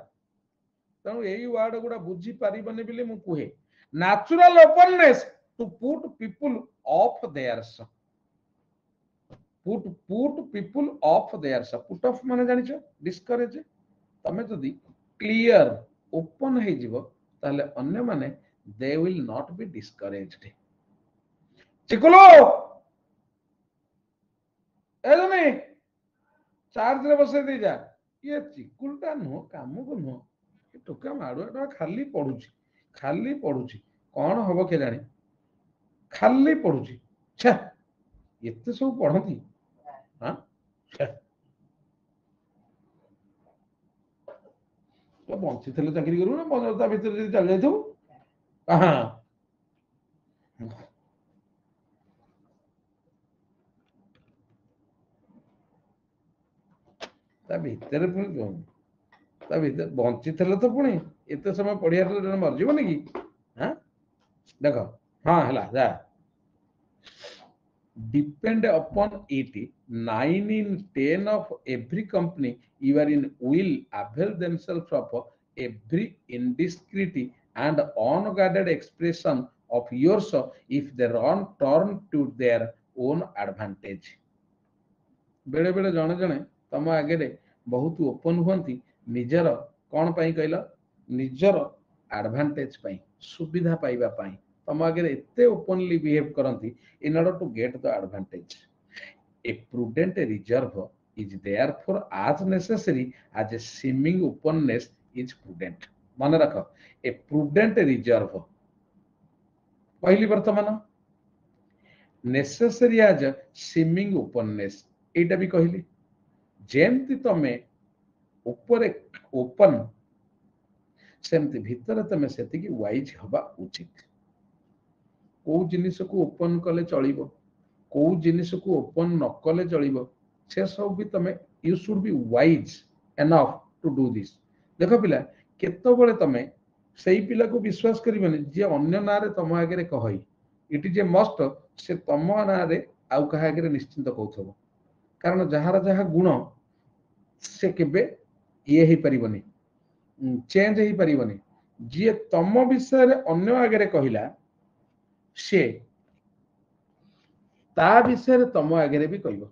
तनु एई वर्ड गुडा बुझी परिबने बिले मु कुहे natural openness to put people off theirs put people off theirs put off माने जानि छ discourage तमे जदी क्लियर ओपन हे जिवो ताले अन्य माने they will not be discouraged चिकुलो ए जने चार्ज रे बसे दे जा ये चिकुलटा नो काम को नो टोका माडुआ खाली पडुची कोन होबो के जानि खाली पढ़ुची छे एते सब पढ़ती हां तो बंची थले चाकरी करू ना बनता भीतर जे चल जाइथु हां ता भीतर बंची थले तो पुणी एते समय पढ़िया तो मर जीवन की हां देखो हाँ हला जा depend upon it 9 in 10 of every company even will avail themselves of every indiscreet and unguarded expression of yours if they turn to their own advantage बेले बेले जने जने तम आगे बहुत ओपन हुंती निजर कोन पई कहला निजर एडवांटेज पई सुविधा पाइबा पई तम आगे एते ओपनली बिहेव करंती in order to get the advantage a prudent reserve is therefore as necessary as a seeming openness is prudent मन रख a prudent reserve पहली वर्तमान necessary as a seeming openness एटा भी कहली जेमती तमे ऊपर ओपन सेमती भीतर तमे सेति की वाइज हबा उचित को जिनिस को ओपन कले चलिबो को जिनिस को ओपन न कले चलिबो से सब भी तमे you should be wise enough to do this देखो पिला केतो बळे तमे सेही पिला को विश्वास करिबनी जे अन्य नारे तम आगे कहई it is A must say तम नारे आउ कहा आगे निश्चिंत कहथबो कारण जहार जहा गुण से केबे ये ही परिबनी चेंज ही परिबनी जे तम विषय रे अन्य आगे कहिला से ता विषय तम आगे भी कहब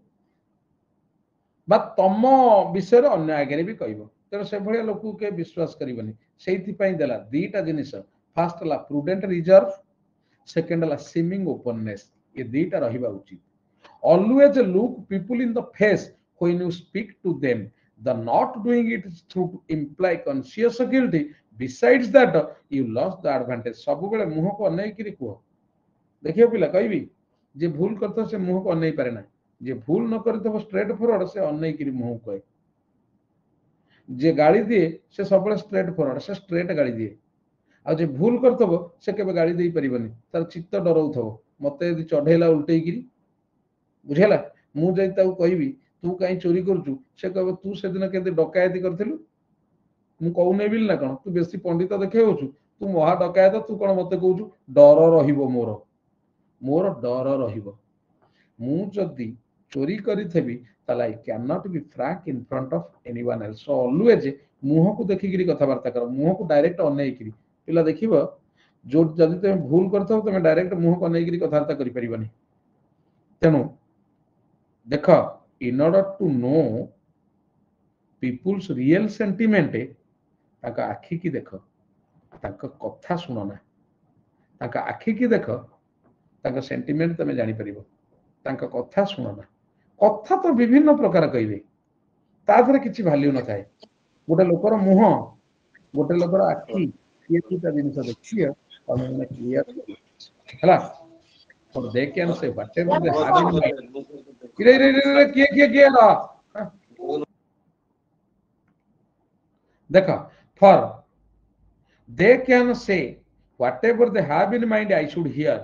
बा तम विषय अन्य आगे भी कहब तेरे से भलिया लोक के विश्वास करबनी सेति पई देला दीटा जिनिस फर्स्ट ला प्रूडेंट रिजर्व सेकंड ला सीमिंग ओपननेस ये दीटा रहिबा उचित always look people in the face when you speak to them the not doing it through to imply conscious guilty besides that you lost the advantage सब बेले मुह को अनै किरि को देखियो पिला कहबी जे भूल करतो से मुह को अनै पारे ना जे भूल न करतो स्ट्रेट फॉरवर्ड से अनै किरि मुह कहे जे गाड़ी दिए से सब स्ट्रेट फॉरवर्ड से स्ट्रेट गाड़ी दिए आ जे भूल करतो से केबे गाड़ी देई परिबनी तार चित्त डरौथबो मते यदि चढ़ेला उल्टेई किरि बुझेला मु जै ताऊ कहबी तू काई चोरी करचू से कहबो तू से दिन केते डकायती करथिलु मु कहू नै बिल ना कोन तू बेसी पंडित देखे होछु तू महा डकायत तू कोन मते कहूछु डर रहिबो मोर डर रहिबो मु जदी चोरी करिथेबी ताला I can not be frank in front of anyone else so always मुह को देखि गिरी कथा वार्ता कर मुह को डायरेक्ट अनै किरी पिला देखिबो जो जदी ते भूल करथो तमे डायरेक्ट मुह को अनै गिरी कथा वार्ता करि परिबनी तेनु देखो in order to know people's real sentiment ताका आखि की देखो ताका कथा सुनो ना ताका आखि की देखो ताका सेंटिमेंट तमे जानि परिबो ताका कथा सुनो ना कथा तो विभिन्न प्रकार कहबे तादरे किछि वैल्यू न थाए गोटे लोकर मुह गोटे लोकर आखि ये दुटा जिनिस देखिए ତମେ କ୍ଲିୟର ହେଲା for they can say whatever they have in mind रे किए रहा देखो for they can say whatever they have in mind I should hear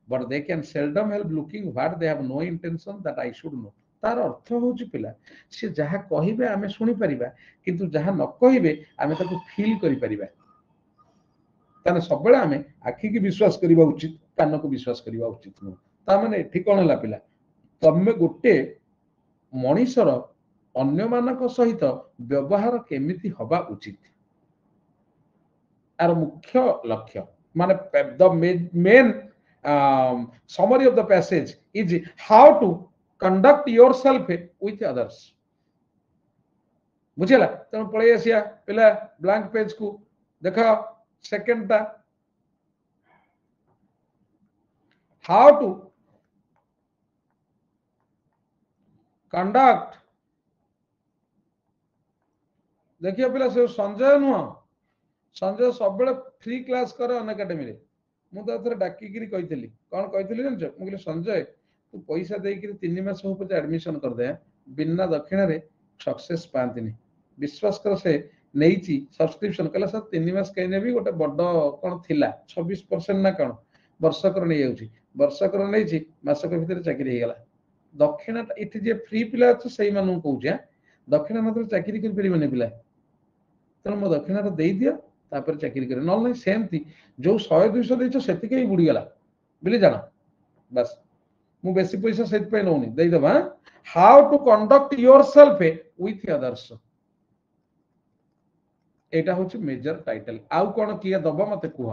but they can seldom help looking what they have no intention that I should know तार अर्थ होची पिला से जहा कहिबे आमे सुनि परिबा किंतु जहा न कहिबे आमे ताको फील करि परिबा ताने सबले आमे आखि की विश्वास करिबा उचित कान को विश्वास करिबा उचित न ता माने एठी कोन हला पिला तमे गोटे मनीषर अन्य मानक सहित व्यवहार केमिति हबा उचित आर मुख्य लक्ष्य माने the main summary of the passage is how to conduct yourself with others बुझेला तेणु पळै आसिया पिला ब्लैंक पेज को देखा सेकंड टा how to conduct देखिए पिला से संजय नुह संजय सब बेले फ्री क्लास करे अन एकेडमी रे मु तो थरे डाकी गिरी कहितली कोन कहितली जानछ मु कहले संजय तू पैसा देई कि 3 मास हो पे एडमिशन कर दे बिना दक्षिण रे सक्सेस पांतिनी विश्वास कर से नेइची सब्सक्रिप्शन कहला सर 3 मास कहने भी गोटे बड कोन थिला 26% ना कोन वर्षकर नै जाउची वर्षकर नैची मासक भीतर चाकरी हे गेला दक्षिण इति जे फ्री पिला छ सही मानु कहूछ दक्षिण मात्र चाकरी कर परिबने पिला तेणु मो दक्षिण दे दिया तापर चाकरी करे न नहीं सेमती जो 100 200 देछ सेति के बुडी गेला बिले जाना बस मु बेसी पैसा सेति पे नौनी दे दबा how to conduct yourself with others एटा होची मेजर टाइटल आउ कोन किया दबा मते कुह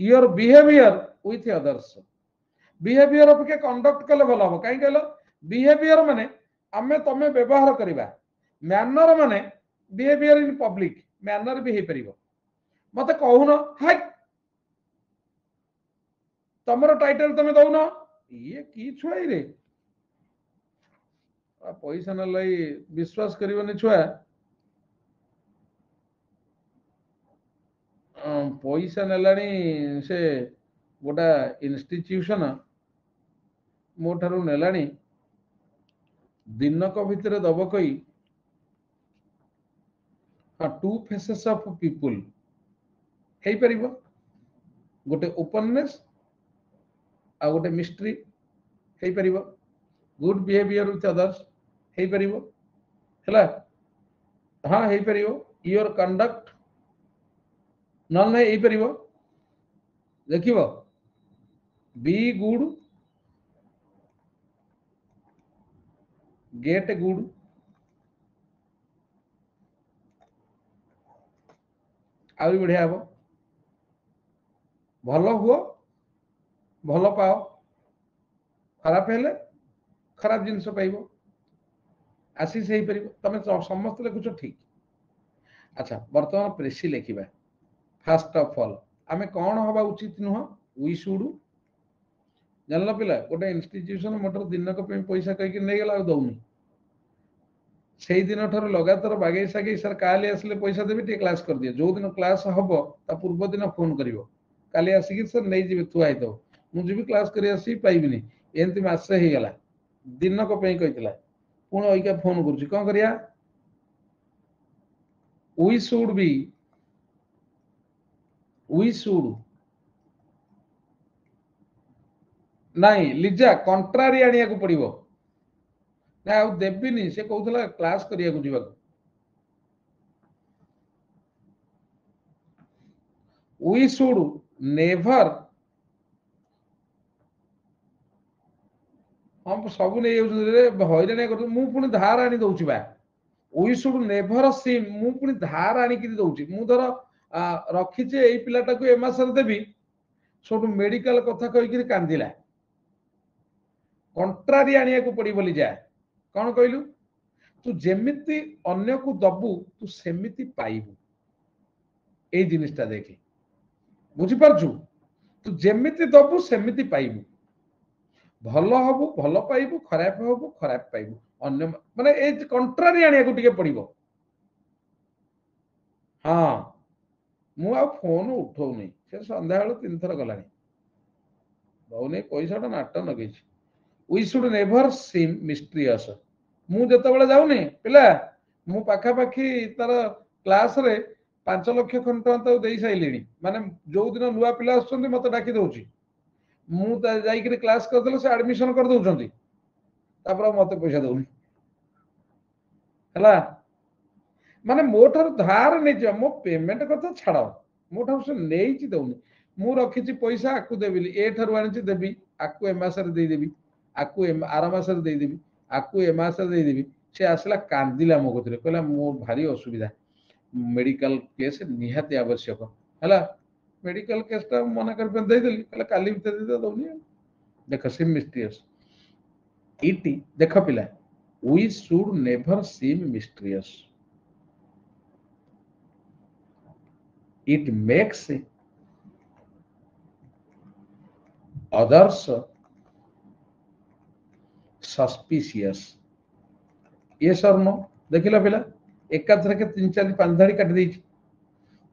your behaviour with others behaviour पे कंडक्ट कले भलो हो काई कहलो बिहेवियर माने आमे तमे व्यवहार करिबा मैनर माने बिहेवियर इन पब्लिक मैनर भी हे परिबो मते कहून हाय तमरो टाइटल तमे दउन ये की छुआई रे पैसा न लई विश्वास करिवनी छुआ पैसा नेलानी से गोटा इंस्टीट्यूशन मोठारू नेलानी दिनक भितर दब कई टू फेसेस ऑफ पीपल हे परिबो गोटे ओपननेस आ गोटे मिस्ट्री हे परिबो गुड बिहेवियर विथ अदर्स हे परिबो हला हां हे परिबो योर कंडक्ट नन हे परिबो देखिबो बी गुड गेट गुड आउरी बढ़िया हबो भलो हुओ भलो पाओ खराब हेले खराब जिनस पाइबो आसी से ही परिबो तमे समस्त लेखुछ ठीक अच्छा वर्तमान प्रेसी लेखिबा फर्स्ट ऑफ ऑल आमे कोन होबा उचित नुह वी शुड जानला पिला गोटे इंस्टीट्यूशन मोटर दिनक पे पैसा कहि कि नै गेला दउनी सेही दिन ठर लगातार बागे सागे सर काले आसले पैसा देबी टे क्लास कर दिए जो दिन क्लास हबो ता पूर्व दिन फोन करिवो काले आसी कि सर नै जिबे तू आइ दो मु जिबी क्लास करी आसी पाइबिनी एंती मासे हे गेला दिनक पे कहितला पुण ओइका फोन करछि कोन करिया वी शुड नहीं लिजा कंट्रारी आनिया को पड़िबो ना आ देबिनी से कहउतला क्लास करिया को जीवा वी शुड नेवर हम सब नै रे हइराने कर मु पुनी धार आनी दउछि बा वी शुड नेवर सी मु पुनी धार आनी कि दउछि मु धर रखी जे एई पिलाटा को एमासर देबी सब मेडिकल कथा कहि कि कांदिला कंट्रारी आनिया को पड़ी बोली जा कौन कहलु तू जेमिति अन्य को दबु तू सेमिति पाइबु ए जिनिसटा देखि बुझी परछु तू जेमिति दबु सेमिति पाइबु भलो हबु भलो पाइबु खराब हबु खराब पाइबु अन्य माने ए कंट्रारी आनिया को टिके पड़िबो हां मु आ फोन उठौ नै से संध्या बेलू 3 थर गलानी दौनी पैसाटा नाट लगे we should never seem mysterious मु जतबेले जाऊनी पिला मु पाखापाखि तार क्लास रे 5 लाख खंड टଙ୍କା दे साइलिनी माने जो दिन नुआ पिला आछंती मते डाकी दउची मु जाइकरी क्लास करदेले से एडमिशन कर दउचंती तापर मते पैसा दउनी हला माने मोठर धार नै जे मो पेमेंट कथा छाड़ मोठर से नेइची दउनी मु रखिची पैसा आकु देबिली ए ठरु आनिची देबी आकु ए मासरे दे देबी आकु आर मासरे दे देबी आकु ए मासरे दे देबी से आसला कांदिला मो कतरे कहला मो भारी असुविधा मेडिकल केस निहाती आवश्यक है मेडिकल केसटा मना कर दे देली कहला काली भीतर दे दउनी देख सिम मिस्ट्रियस इटी देख पिला we should never seem mysterious it makes others suspicious yes or no देखिला पिला एकाथर के 3-4-5 धाड़ी काट देछि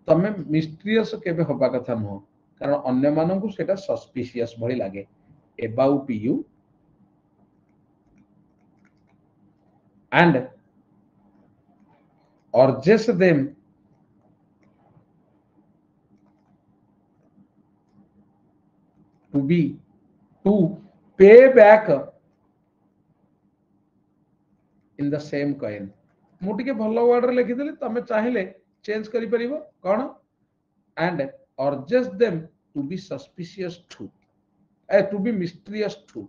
तमे मिस्ट्रियस केबे होबा कथा न कारण अन्य मानकु सेटा सस्पिशियस भली लागे about you and urges them to pay back in the same coin मु टिके भलो वर्ड रे लिखि देली तमे चाहिले चेंज करि परिबो कोन and urges them to be suspicious too to be mysterious too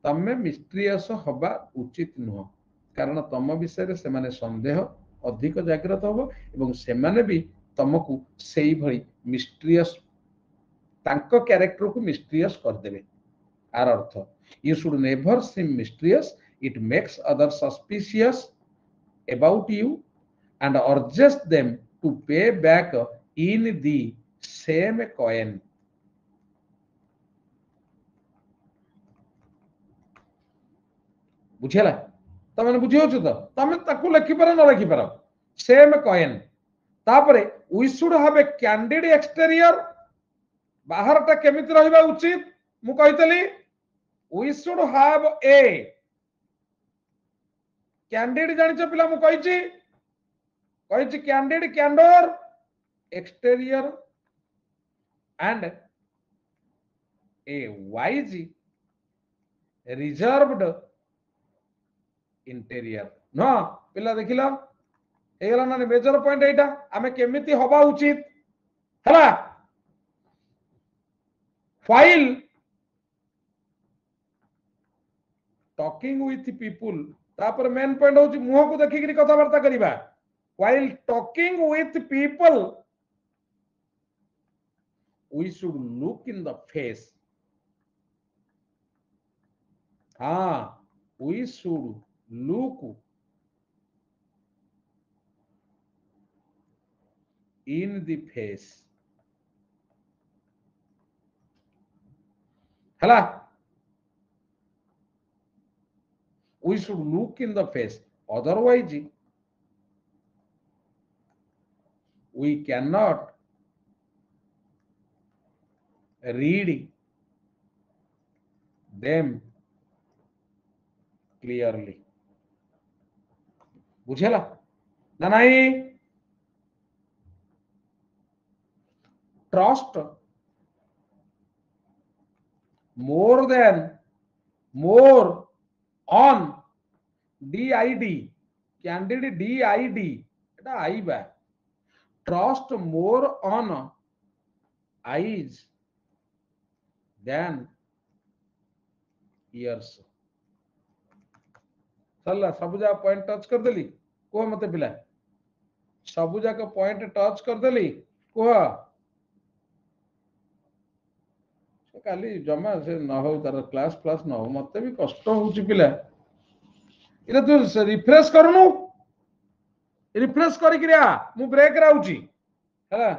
तमे मिस्ट्रियस हबा उचित नुह कारण तम विषय से माने संदेह अधिक जागृत होबो एवं से माने भी तमकु सेही भली मिस्ट्रियस तांको कैरेक्टर को मिस्ट्रियस कर देबे आर अर्थ you should never seem mysterious it makes other suspicious about you and urges them to pay back in the same coin बुझेला तमने बुझियो छ त तमे ताकू लिखि पार न लिखि पार सेम कॉइन तापरे we should have a candid exterior बाहरटा केमिति रहबा उचित मु कहितली we should have a candid जानि छ पिला मु कहिछि candid candour exterior and a wise reserved interior न पिला देखिला एगला ना मेजर पॉइंट एटा आमे केमिति होबा उचित हला while टॉकिंग विथ पीपल तापर मेन पॉइंट होची मुह को देखि कि कथा वार्ता करिबा while talking with people we should look in the face we should look in the face hela we should look in the face otherwise we cannot read them clearly बुझेला ना नहीं trust more on DID candid DID एटा आईबा trust more on eyes than ears चल सबुजा point touch कर देली को मते पिला सबुजा का पॉइंट टच कर देली को काली जमा से न हो तार क्लास प्लस न हो मते भी कष्ट होची पिला इरे तू रिफ्रेश करनु रिफ्रेश करी क्रिया मु ब्रेक राउची हला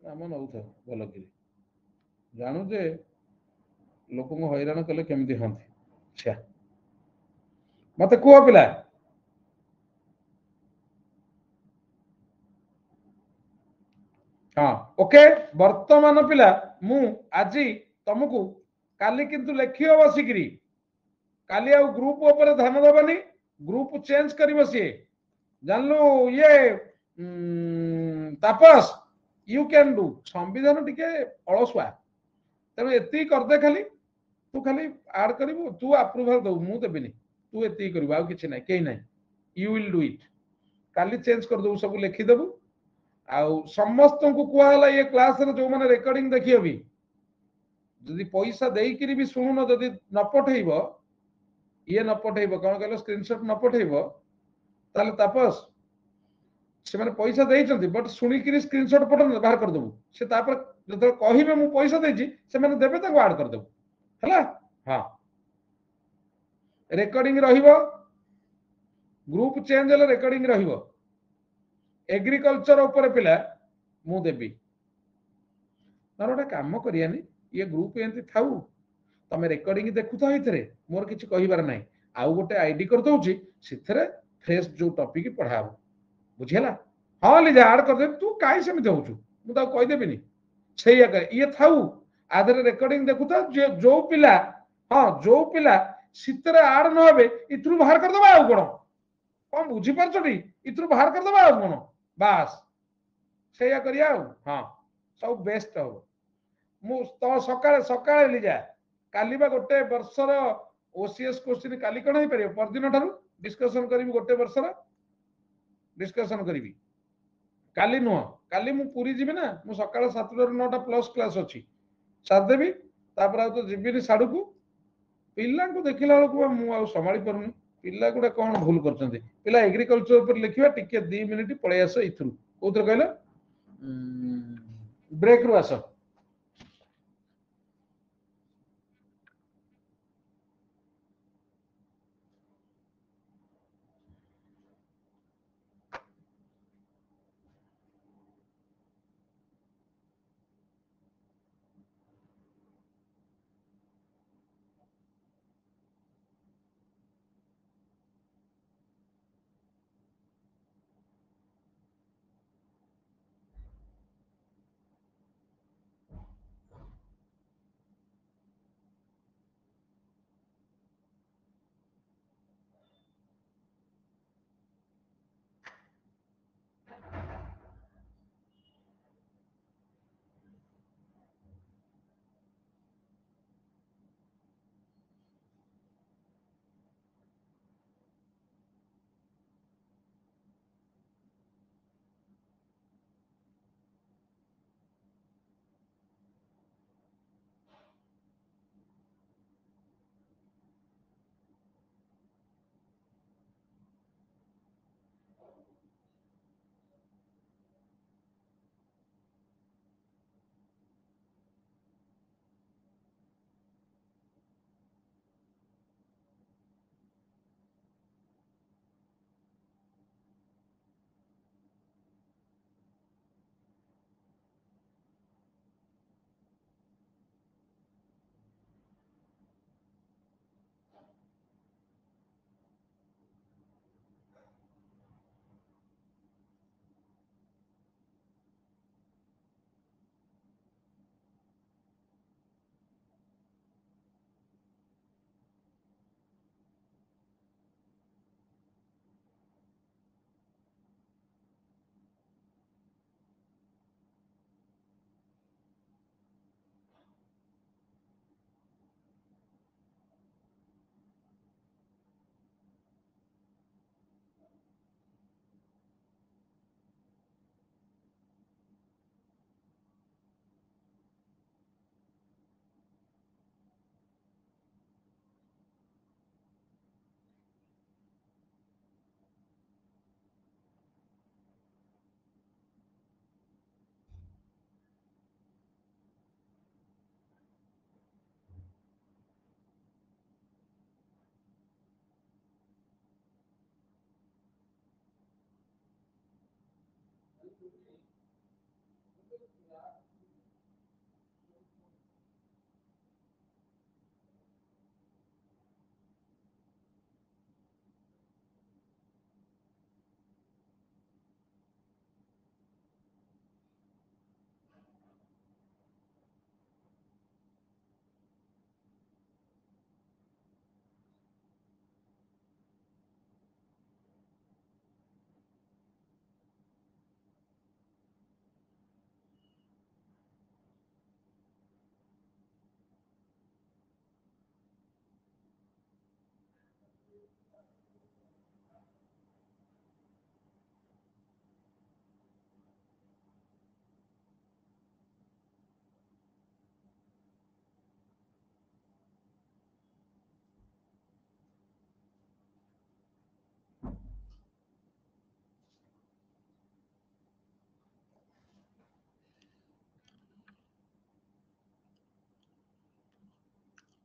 नाम नउ था भलो कि जानू जे लोक को हैरान कले केमती हंती अच्छा मते को पिला हाँ ओके वर्तमान पिला मु आजी तुमको काली किंतु लेखियो बसिकरी काली आ ग्रुप ऊपर ध्यान दबानी ग्रुप चेंज कर सी जानलु ये तापस यू कैन डू संविधान टिके अलसुआ तेणु एति करदे खाली तू खाली आड करू तू अप्रूवाल दबु मु देविनी तू एति करू आ किछि नै केही नै you will do it Kali change कर दबु सब लिखिदेबु आउ समस्त को कहला ये क्लास रे जो माने रिकॉर्डिंग देखियो भी जदि पैसा देइकिरी भी सुनुन जदि न पठेइबो ये न पठेइबो कोन कहलो स्क्रीनशॉट न पठेइबो ताले तापस से माने पैसा देइचंती बट सुनिकिरी स्क्रीनशॉट पठन बाहर कर देबु से तापर जदि कहिबे मु पैसा देइची से माने देबे ताको ऐड कर देबु हला हां रेकॉर्डिंग रहिबो ग्रुप चेंज हले रेकॉर्डिंग रहिबो एग्रीकल्चर ऊपर पिला मु देबी नरोटा काम करियानी ये ग्रुप एंती थाउ तमे रेकॉर्डिंग देखु तो हितरे मोर किछि कहिबार नै आउ गोटे आईडी कर दउची सिथरे फ्रेश जो टॉपिक पढाबो बुझियला हां लिजा ऐड कर दे तू काई सेमि देउछु मु ता कहि देबिनी छैया कर ये थाउ आधरे रेकॉर्डिंग देखु तो जो पिला हां जो पिला सिथरे ऐड न होबे इथरु बाहर कर दबा आउ कोन कौन बुझी पारछटी इथरु बाहर कर दबा आउ कोन बास छैया करिया आउ हां सब बेस्ट हो मु तो सकाळे सकाळे लिजा काली बा गोटे वर्षर ओसीएस क्वेश्चन काली कोन हे परियो परदिन ठारू डिस्कशन करिवि गोटे वर्षर डिस्कशन करिवि काली नुह काली मु पूरी जिबि ना मु सकाळे 7 ରୁ 9 टा प्लस क्लास अछि साथ देबी तापर आ तो जिबिनी साडू को पिल्ला को देखिला बेलକୁ मु आ संभाळी परनी पिल्ला गुडा कोन भूल करचंती पिल्ला एग्रीकल्चर पर लिखिबा टिके 2 मिनिट पळे आसो इथरु कोतर कहला ब्रेक रु आसो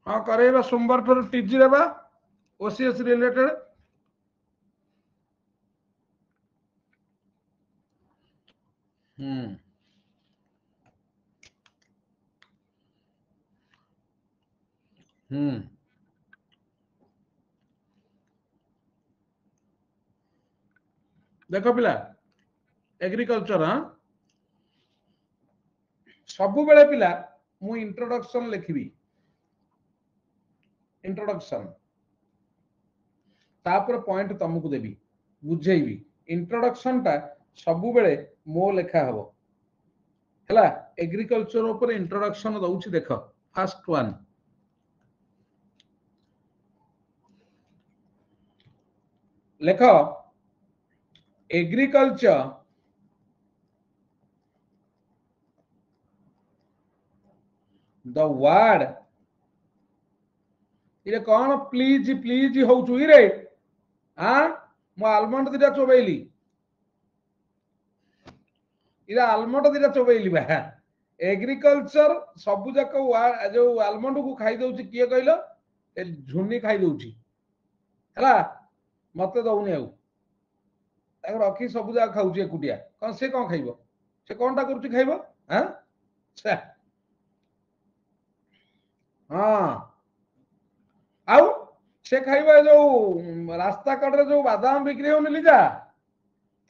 हाँ करेगा सोमवार फिर टीजी रे बा ओसीएस रिलेटेड हम्म हम्म देख पिला एग्रीकल्चर हाँ सब बेले पिला मु इंट्रोडक्शन लिखिबी इंट्रोडक्शन तापर पॉइंट तुमको देवी बुझेबी इंट्रोडक्शन टा सब बेले मो लेखा हबो हला एग्रीकल्चर ऊपर इंट्रोडक्शन दउछि देख फर्स्ट वन लेख एग्रीकल्चर द वर्ड इरे कौन प्लीज प्लीज होचु इरे हाँ मो आलमंड दिटा चोबैली इरे आलमंड दिटा चोबैली बा एग्रीकल्चर सब जाक जो आलमंड को खाई दउछि किए कहलो ए झुनी खाई दउछि हला मते दउनी आउ ताको रखी सब जा खाउछि एकुटिया कौन से कौन खाइबो से कोनटा करूछि खाइबो हां छा हां आउ से खाइबो जो रास्ता कड़े जो बादाम बिक्री होने लिजा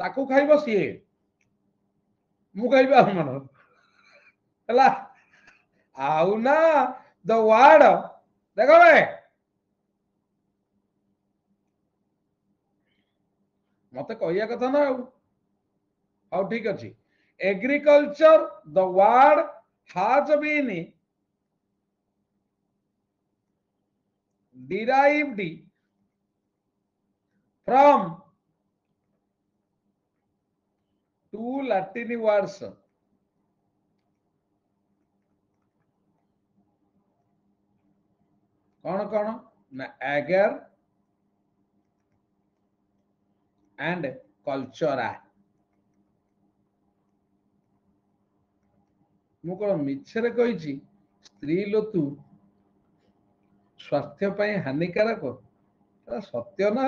ताकू खाइबो सिए मु खाइबो आलमंड हला आउ ना द वर्ड देखो बे मते कहिया कथा ना हाउ ठीक अछि agriculture the word has been derived from two Latin words कौन कौन ना agar and cultura मु कौन मिछरे कहिछि स्त्री लोतु स्वास्थ्य ପାଇଁ हानिकारक सत्य ना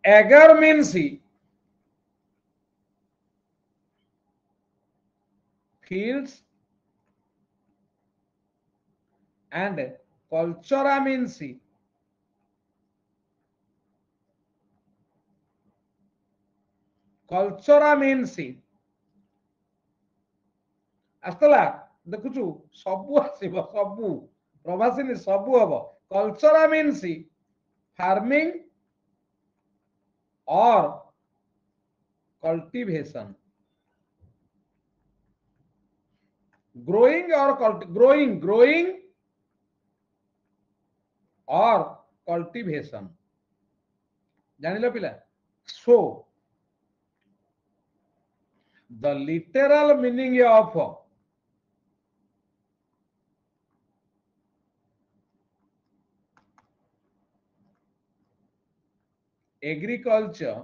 agar means fields and cultura means आसला देखुचु सबु आसीबो सबु प्रवासिनी सबु हबो कल्चरा मीन्स फार्मिंग और कल्टीवेशन ग्रोइंग और कल्टीवेशन जानिलो पिला so the literal meaning of agriculture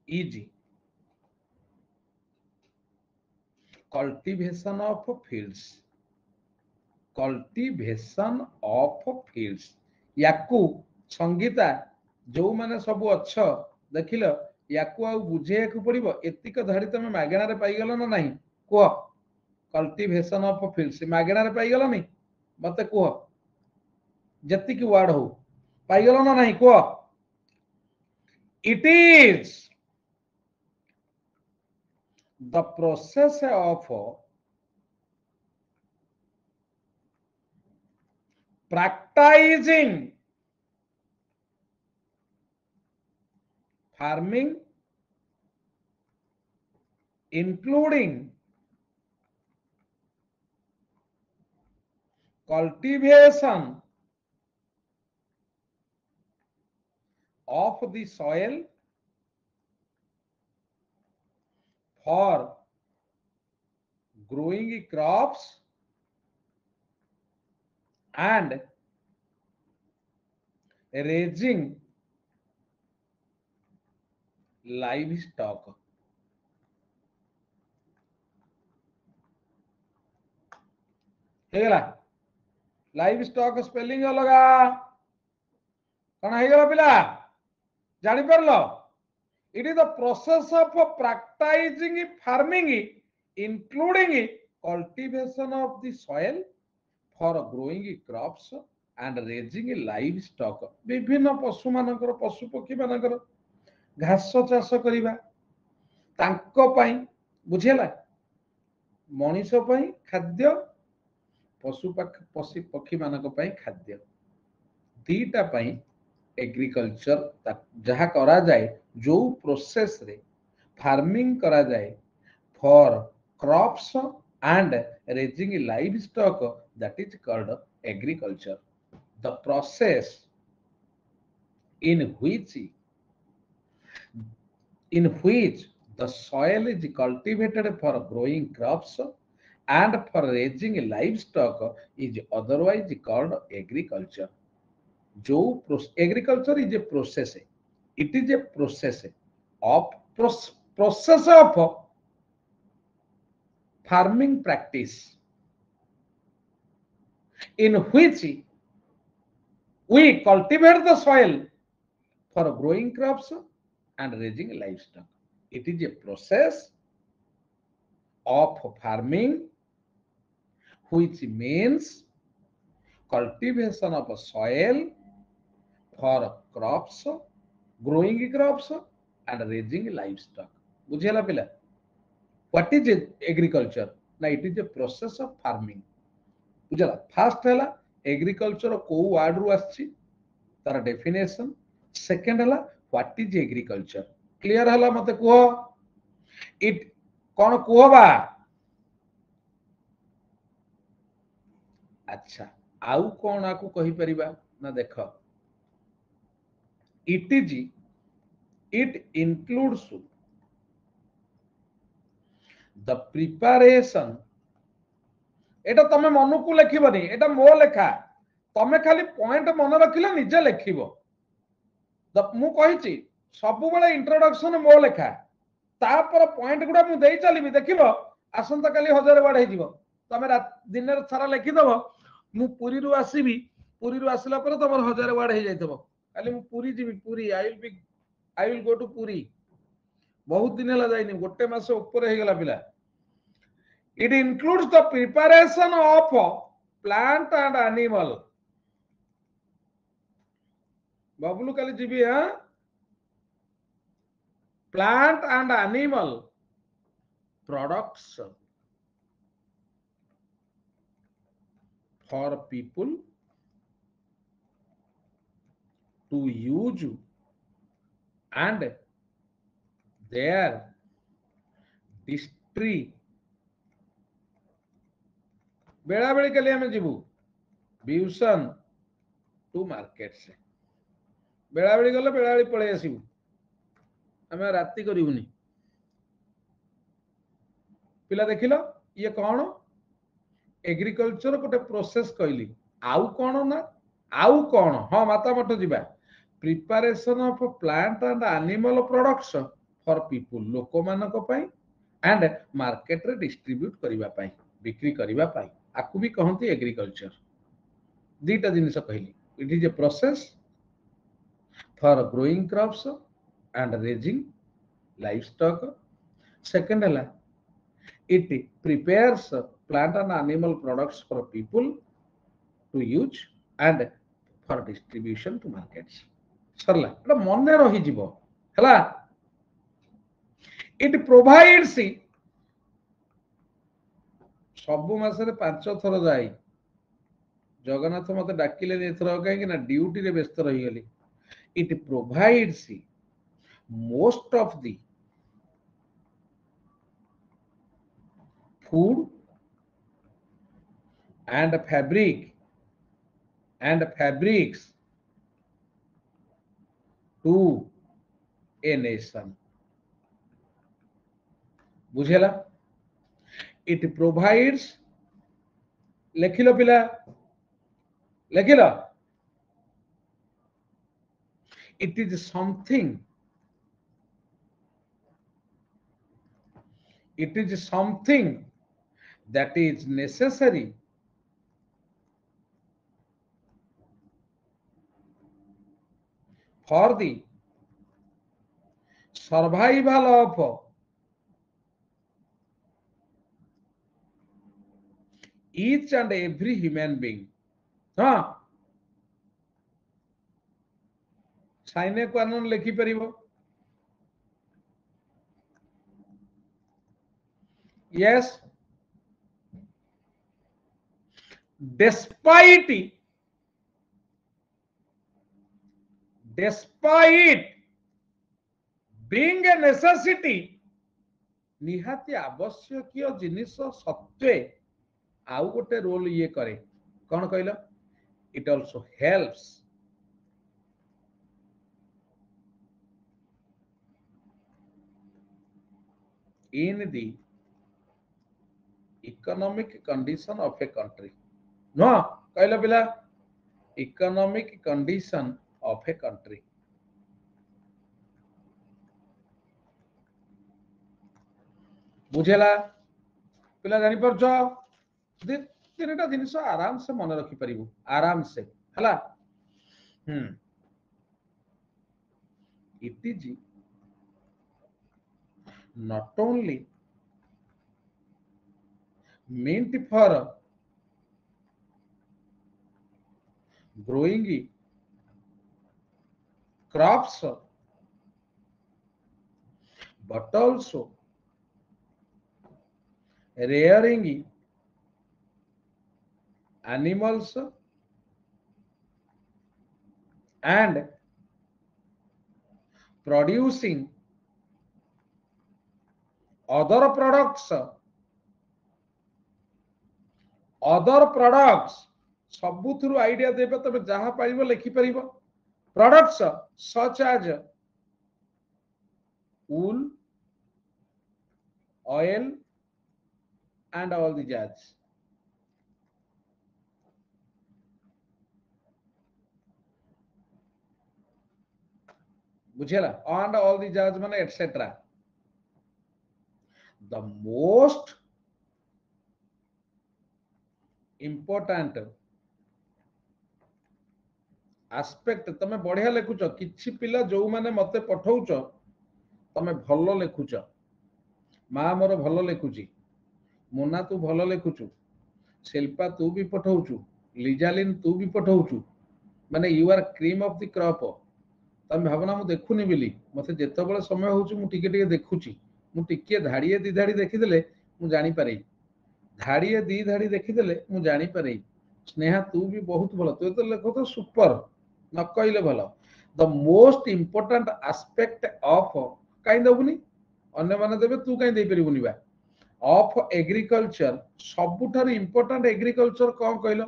is cultivation of fields याकू संगीता जो माने सब अच्छ देखिल याकू आ बुझे को पड़िबो एतिक धाड़ी तमे मागेना रे पाई गेलो ना नहीं को कल्टीवेशन ऑफ फील्ड्स मागेना रे पाई गेलो नहीं मते को जति की वर्ड हो पाई गेलो ना नहीं को it is the process of practicing farming including cultivation of the soil for growing crops and raising livestock ହେଇଗଲା ଲାଇଭ ଷ୍ଟକ୍ ସ୍ପେଲିଂ ଅଲଗା କଣ ହେଇଗଲା ପିଲା ଜାଣିପାରିଲ it is the process of practicing farming including cultivation of the soil for growing crops and raising livestock ବିଭିନ୍ନ ପଶୁ ମାନଙ୍କର ପଶୁ ପକ୍ଷୀ ମାନଙ୍କର ଘାସ ଚାଷ କରିବା ତାଙ୍କ ପାଇଁ ବୁଝିଲା ମଣିଷ ପାଇଁ ଖାଦ୍ୟ ପଶୁ ପକ୍ଷୀ ମାନଙ୍କ ପାଇଁ ଖାଦ୍ୟ ଦିଟା ପାଇଁ एग्रीकल्चर जहाँ करा जाए जो प्रोसेस रे फार्मिंग करा जाए for crops and raising live stock that is called agriculture the process in which the soil is cultivated for growing crops and for raising livestock is otherwise called agriculture जो agriculture is a process it is a process of process of farming practice in which we cultivate the soil for growing crops and raising livestock. It is a process of farming which means cultivation of soil for crops, growing crops and raising livestock. बुझेला पिला what is agriculture ना it is a process of farming बुझेला first हैला agriculture को word रु आछि तार definition second हैला व्हाट इज एग्रीकल्चर क्लियर हैला मते कुहो इट कोन कुहो बा अच्छा आउ कोन आकु कहि परिबा ना देखो it is it includes the preparation एटा तमे मन को लिखिबनी एटा मो लेखा तमे खाली पॉइंट मन रखिले निजे लिखिबो मु कहिची सब बेले इंट्रोडक्शन मो लेखा तापर पॉइंट गुडा मु देई चलीबी देखिबो आसंता काली 1000 वर्ड हे जिवो तमे दिन रे सारा लिखि दबो मु पुरी रु आसीबी पुरी रु आसला पर तमर 1000 वर्ड हे जाइतबो काली मु पुरी जीवी Puri I will go to Puri बहुत दिन हला जाइनी गोटे मास ऊपर हे गेला पिला it includes the preparation of plant and animal Bablu काली जीवी हां plant and animal products for people to use and their district बेला बेली कली हमें जीवु ब्यूसन टू मार्केट से बेला बेली गले बेला बेली पळे आसीबु हमें राती करिवुनी पिला देखिलो ये कौन एग्रीकल्चर गोटे प्रोसेस कहली आउ कौन ना आउ कौन हाँ माता मठ जीवा preparation of plant and animal products for people लोक मानक पई एंड मार्केट रे डिस्ट्रीब्यूट करिवा पई बिक्री करिवा पई आकु भी कहंती एग्रीकल्चर दीटा जिनिस कहली it is a process for growing crops and raising livestock second हला it prepares plant and animal products for people to use and for distribution to markets सरला एटा मने रही जीवो हला it provides सब मासरे 5 थर जाई जगन्नाथ मते डाकिले एथर काहे कि ना ड्यूटी रे व्यस्त रही गली it provides most of the food and fabrics to a nation बुझेला it provides लेखिलो पिला लेखिलो it is something that is necessary for the survival of each and every human being. हाँ साइने qua non लिखि परिबो yes despite being a necessity निहाती आवश्यक जिनिस सत्वे आउ गोटे role ये करे कौन कहला it also helps in the economic condition of a country no कहला पिला economic condition of a country बुझेला पिला जानि परछ तीनटा जिनिस आराम से मन रखि परिबु आराम से हला it is not only meant for growing crops but also rearing animals and producing other products सबुथुरु आइडिया देबे तबे जहा पाइबो लिखि परिबो products such as wool oil and all the jazz बुझेला and all the jazz माने etc the most important aspect तमे बढ़िया लिखुच किछि पिला जो माने मते पठौच तमे भलो लिखुच मा मोर भलो लिखुची मोना तू भलो लिखुचु शिल्पा तू भी पठौचु लिजालिन तू भी पठौचु माने you are cream of the crop तमे भावना मु देखुनी बिली मते जेतो बळे समय होउची मु टिके टिके देखुची मु टिके धाड़िए दी धाड़ी देखि देले मु जानि पारे धाड़िए दी धाड़ी देखि देले मु जानि पारे स्नेहा तू भी बहुत भलो तू तो लेखो तो सुपर न कहले भलो the most important aspect of काइन दबुनी अन्य माने देबे तू काइन दे परिबुनी बा ऑफ एग्रीकल्चर सबुठार इंपोर्टेंट एग्रीकल्चर कौन कहलो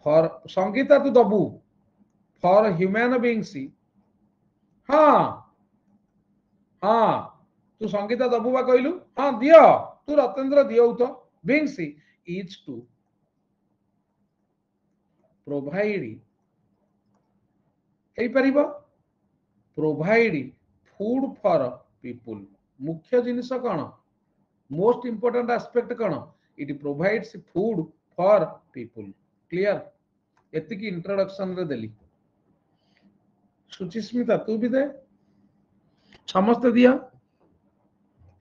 फॉर संगीता तू दबु फॉर ह्यूमन बीइंग्स हाँ हाँ तू संगीता दबु बा कहलु हाँ दियो तू रतेंद्र दियो तो बीइंग्स इज टू प्रोवाइड हे परिबो प्रोवाइड फूड फॉर पीपल मुख्य जिनिस कौन मोस्ट इंपोर्टेंट एस्पेक्ट कौन it provides food for people clear एति की इंट्रोडक्शन रे देली सुचिस्मिता तू भी दे समस्त दिया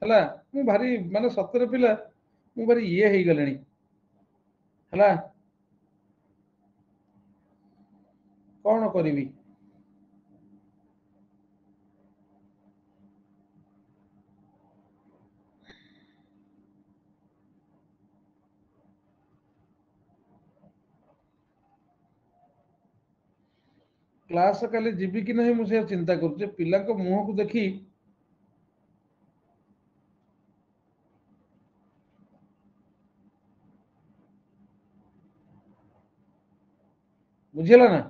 हला मु भारी माने सतरे पिला मु भारी ये हेई गलेनी हला कौन करिवी क्लास काली जीवी कि नहीं मुझे चिंता कर पिला को मुह को देखी बुझेला ना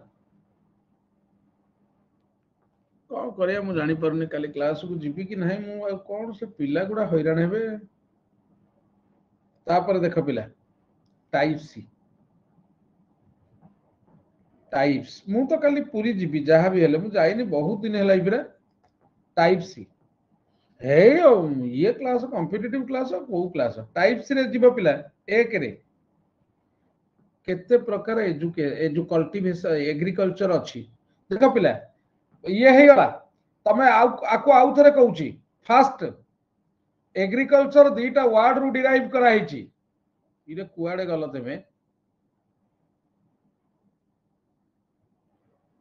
कौन करिया मु जानि परनी काली क्लास को जीवी कि नहीं मु कौन से पिला गुडा हैरान हेबे तापर देख पिला टाइप सी टाइप्स मु तो काली पूरी जीवी जहां भी हेले मु जाइनी बहुत दिन हेला इबरा टाइप सी हे ये क्लास कॉम्पिटिटिव क्लास को क्लास टाइप सी रे जीव पिला एक रे केते प्रकार एजु कल्टीवेशन एग्रीकल्चर अछि देख पिला ये हे गला तमे आको आउ थरे कहूची फास्ट एग्रीकल्चर दीटा वर्ड रु डिराइव करा हिची इरे कुआडे गल तमे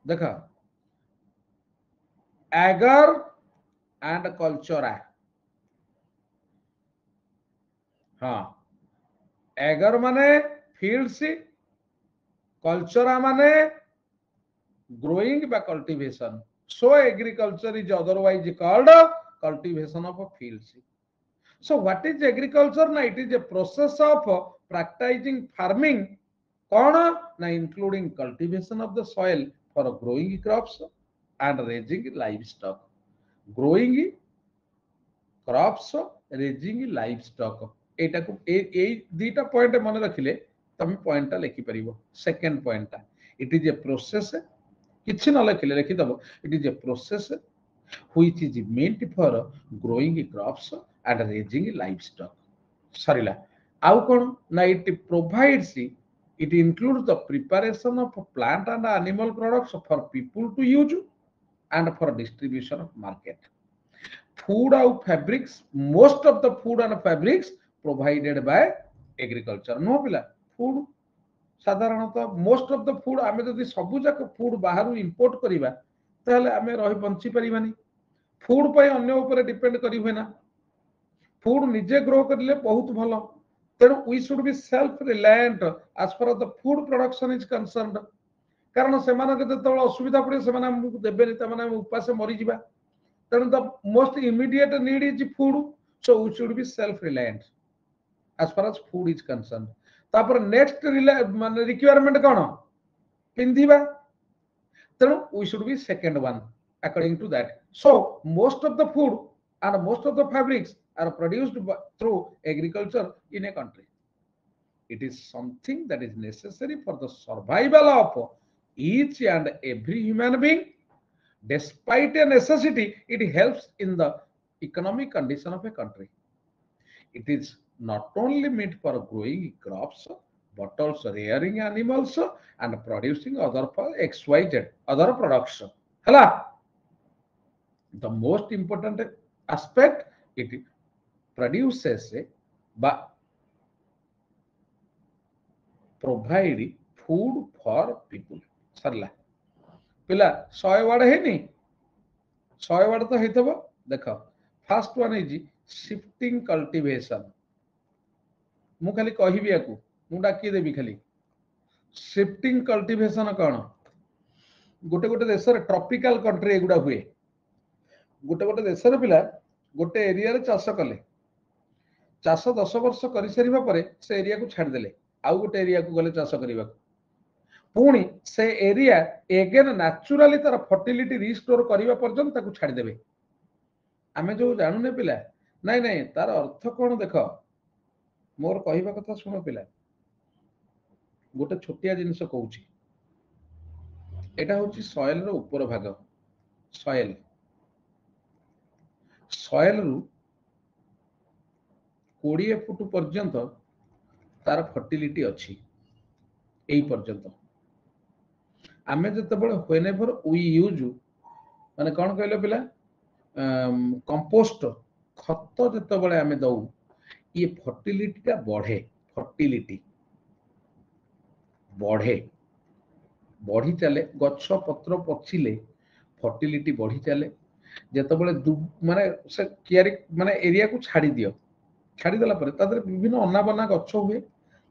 देखा एगर एंड कल्चर हाँ एगर माने फील्ड्स कल्चर माने growing by cultivation so agriculture is otherwise called cultivation of fields. So what is agriculture? Na it is a process of practicing farming कौन ना including cultivation of the soil for growing crops and raising livestock. Growing crops raising livestock एटा को ए दीटा point मन रखिले तमे point लिखि परिबो. Second point it is a process किछि न लिखिले लिखि दबो it is a process which is meant for growing crops and raising livestock. सरिला आउ कोन ना it provides it includes the preparation of plant and animal products for people to use and for distribution of market. Food and fabrics, most of the food and fabrics provided by agriculture. No पिला food साधारणतः most of the food आमे जदि सबु जाक food बाहर import करिबा ताहले आमे रहि बंची परिबानी. फूड पय अन्य ऊपर डिपेंड करि होय ना. फूड निजे ग्रो करले बहुत भलो. तेणु we should be self reliant as far the food production is concerned. कारण सेमान के जतबे असुविधा पड़े सेमान हमकु देबेनी तमाने उपास मरि जिबा. तेणु the most immediate need is food. So we should be self reliant as far as food is concerned. तापर नेक्स्ट माने रिक्वायरमेंट कोन पिंधिबा. तेणु we should be second one according to that. So most of the food and most of the fabrics are produced through agriculture in a country. It is something that is necessary for the survival of each and every human being. Despite a necessity, it helps in the economic condition of a country. It is not only meant for growing crops but also rearing animals and producing other XYZ other products. Hello. The most important aspect, it produces but provide food for people. सरला पिला 100 word है नी 100 word तो हेतबो. देखो first one is shifting cultivation. मु खाली कहिबि याकू मु डाकी देबी खाली shifting cultivation कोन. गोटे गोटे देश रे ट्रॉपिकल कंट्री एगुडा हुए. गोटे गोटे देश रे पिला गोटे एरिया रे चाष कले. चाष 10 वर्ष करि सरीबा परे से एरिया को छाड़ देले आउ गोटे एरिया को गले चाष करिबा. पुणी से एरिया एगेन नेचुरली तार फर्टिलिटी रिस्टोर करिबा पर्यंत ताकू छाड़ देबे. आमे जो जानू ने पिला नाही नाही तार अर्थ कोन देखो मोर कहिबा कथा सुनो पिला. गोटे छोटिया जिनिस कहूची एटा होची सॉइल रो ऊपर भाग. सॉइल सॉइल रु 20 फुट पर्यंत तार फर्टिलिटी अच्छी. एई पर्यंत आमे जतबेले व्हेनेवर वी यूज माने कोन कहले पिला कंपोस्ट खत जतबेले आमे दउ ये फर्टिलिटी ता बढ़े. फर्टिलिटी बढ़े बढ़ी चले गच्छ पत्र पचिले फर्टिलिटी बढ़ी चले. जतबेले माने से कियारी माने एरिया को छाड़ी दियो. छाड़ी देला परे तादरे विभिन्न अनाबना गच्छ हुए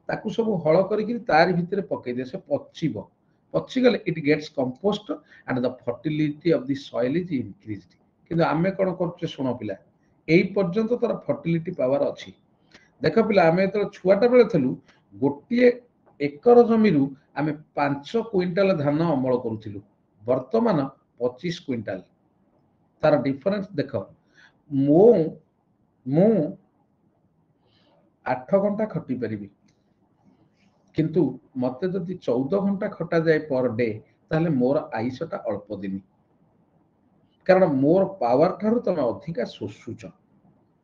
ताकू सब हळ करिकि तार भितरे पकै दे. से पचिबो. पची गले it gets compost and the fertility of the soil is increased. किंतु आमे कोन करछे सुनो पिला एई पर्यंत तार फर्टिलिटी पावर अछि. देखो पिला आमे तो छुआटा बेले थलु गोटिए एकर जमीरु आमे 5 क्विंटल धान अमल करूथिलु. वर्तमान 25 क्विंटल. तार डिफरेंस देखो. मु 8 घंटा खटी परिबी किंतु मते जदि 14 घंटा खटा जाए पर डे ताहले मोर आयुषटा अल्प दिन. कारण मोर पावर ठारू तमे अधिका सोसुच.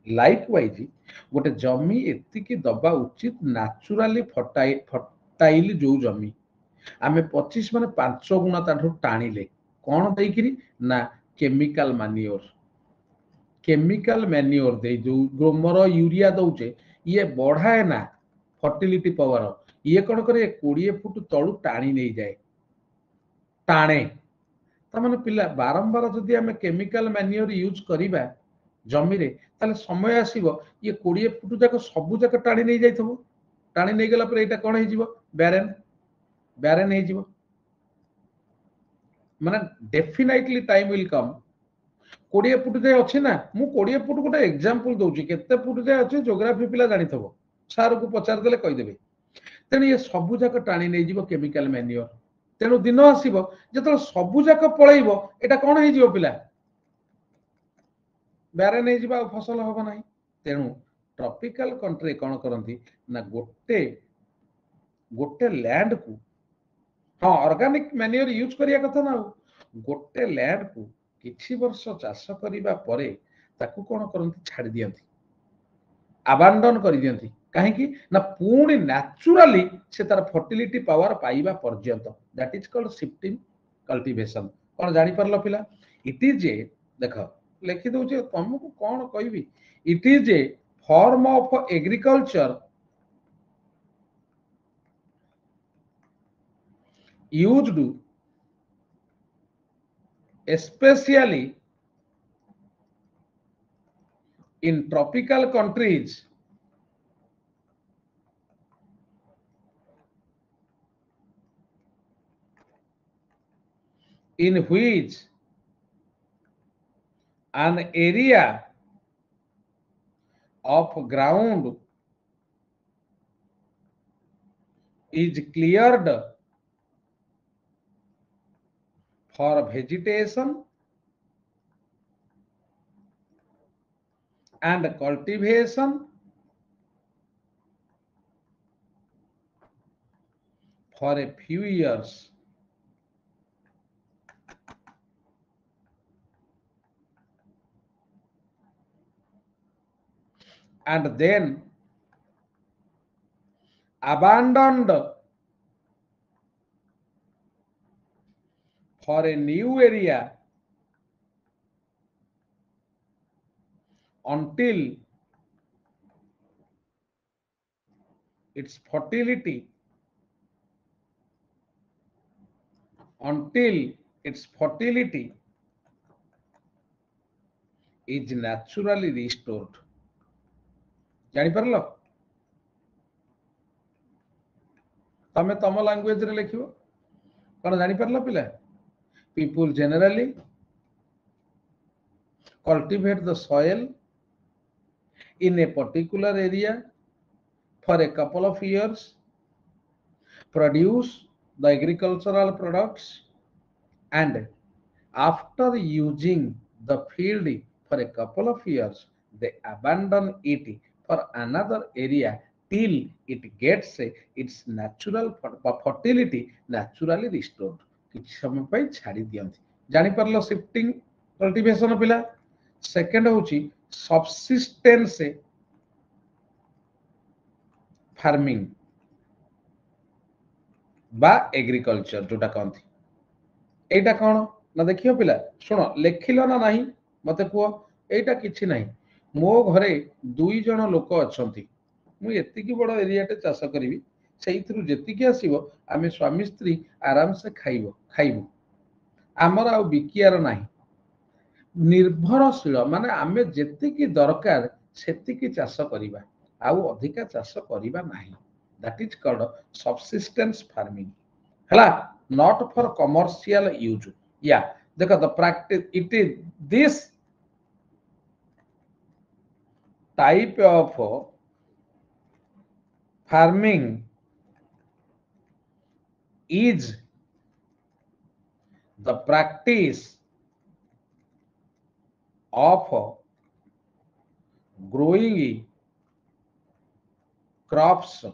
लाइक वाइज गोटे जमी एतिकी दबा उचित नेचुरली फर्टाइल जो जमी आमे 25 माने 5 गुणा ताठू टाणीले कौन देकिरी ना केमिकल मैन्योर दे जो ग्रोमर यूरिया दौचे ये बढ़ाए ना फर्टिलिटी पावर ये कौन करे 20 फुट तलू टाणी नहीं जाए टाणे ताने पिला बारंबार जदि आम केमिकल मैन्योर यूज करिबा जमी रे ताले समय आसीबो ये 20 फुट जाक सबु जाक टाणी नहीं जाइथबो टाणी नहीं गला पर एटा कोन हे जीवो बैरन बैरन हे जीवो माने definitely time will come 20 foot जाए अच्छी ना मु 20 फुट गोटे एग्जांपल दउची केते फुट जाए अच्छी ज्योग्राफी पिला जानिथबो सार को पचार देले कहि देबे तेणु ये सबु जाक टाणी नहीं जीवो केमिकल मैन्योर तेणु दिन आसीबो जेतल सबु जाक पळैबो एटा कोन हे जीवो पिला बैरन हे जीवा फसल हबो नाही तेणु ट्रॉपिकल कंट्री कोन करंती ना गोटे गोटे लैंड को हाँ ऑर्गेनिक मैन्योर यूज करिया कथा ना गोटे लैंड को किछि वर्ष चाष करिबा परे ताकू कोन करंती छाडी दियंती अबांडन कर दियंती काहेकि ना पुणी नेचुरली से तार फर्टिलिटी पावर पाइबा पर्यंत that is called shifting cultivation कोन जानि परलो पिला इट इज ए देख लिखि दउचे तुमको कोन कहबी it is A form of agriculture used especially in tropical countries in which an area of ground is cleared for vegetation and cultivation for a few years and then abandoned for a new area until its fertility is naturally restored जानि परलो तमे तम language रे लिखिबो कोन जानि परलो पिला people generally cultivate the soil in a particular area for a couple of years produce the agricultural products and after using the field for a couple of years they abandon it for another area till it gets its natural fertility naturally restored किछि समय पई छाडी दियंती जानि परलो shifting cultivation पिला second होची subsistence farming बा agriculture जोटा कहती एटा कौन ना देखियो पिला शुण लेखिल ना नहीं मते कुह एटा किछि नहीं मो घरे दुई जन लोक अछंती मु एतिकी बड़ एरियाटे चाष करिवि सेइथरु जेतिकी आसीबो आमे स्वामी स्त्री आराम से खाइबो आमर आ बिकियार नाही निर्भरशील माने आमे जेतिकी दरकार सेतिकी चाष करिबा आउ अधिका चाष करिबा नाही that is called subsistence farming हला not for commercial use yeah देखो the practice it is this type of farming is the practice of growing crops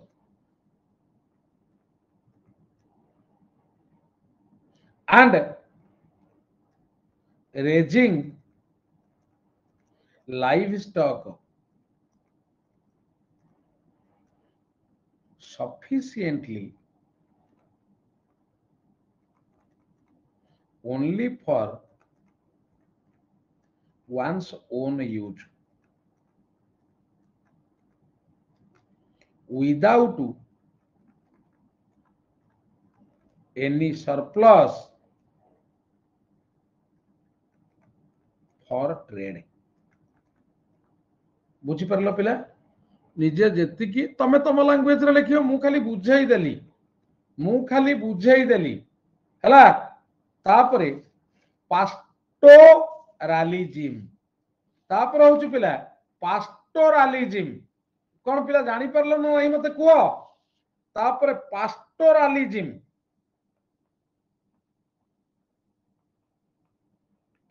and raising livestock sufficiently only for one's own use without any surplus for trade. ବୁଝିପାରିଲ ପିଲା? ନିଜେ ଯେତିକି ତମେ ତମ ଲାଙ୍ଗୁଏଜରେ ଲେଖିବ, ମୁଁ ଖାଲି ବୁଝେଇ ଦେଲି ହେଲା। ତାପରେ ପାଷ୍ଟୋରାଲିଜିମ୍, ତାପରେ ହଉଛି ପିଲା ପାଷ୍ଟୋରାଲିଜିମ୍। କଣ ପିଲା ଜାଣିପାରିଲ ନା ନାହିଁ ମତେ କୁହ? ତାପରେ ପାଷ୍ଟୋରାଲିଜିମ୍,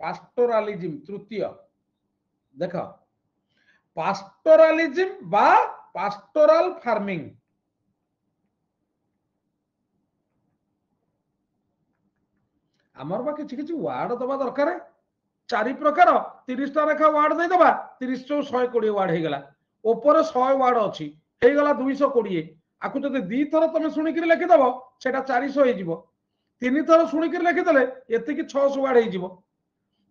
ପାଷ୍ଟୋରାଲିଜିମ୍ ତୃତୀୟ। ଦେଖ, ପାଷ୍ଟୋରାଲିଜିମ୍ বা ପାଷ୍ଟୋରାଲ ফার্মিং, ଆମର ବା କିଛି କିଛି ୱାର୍ଡ ଦବା ଦରକାର। 4 ପ୍ରକାର 30ଟା ଲେଖା ୱାର୍ଡ ଦେଇଦବା, 30 ଚଉ 120 ୱାର୍ଡ ହେଇଗଲା। ଉପରେ 100 ୱାର୍ଡ ଅଛି, ହେଇଗଲା 220। ଆକୁ ଯଦି 2 ଥର ତମେ ଶୁଣିକିରି ଲେଖିଦବ, ସେଟା 400 ହେଇଯିବ। 3 ଥର ଶୁଣିକିରି ଲେଖିଦେଲେ ଏତିକି 600 ୱାର୍ଡ ହେଇଯିବ।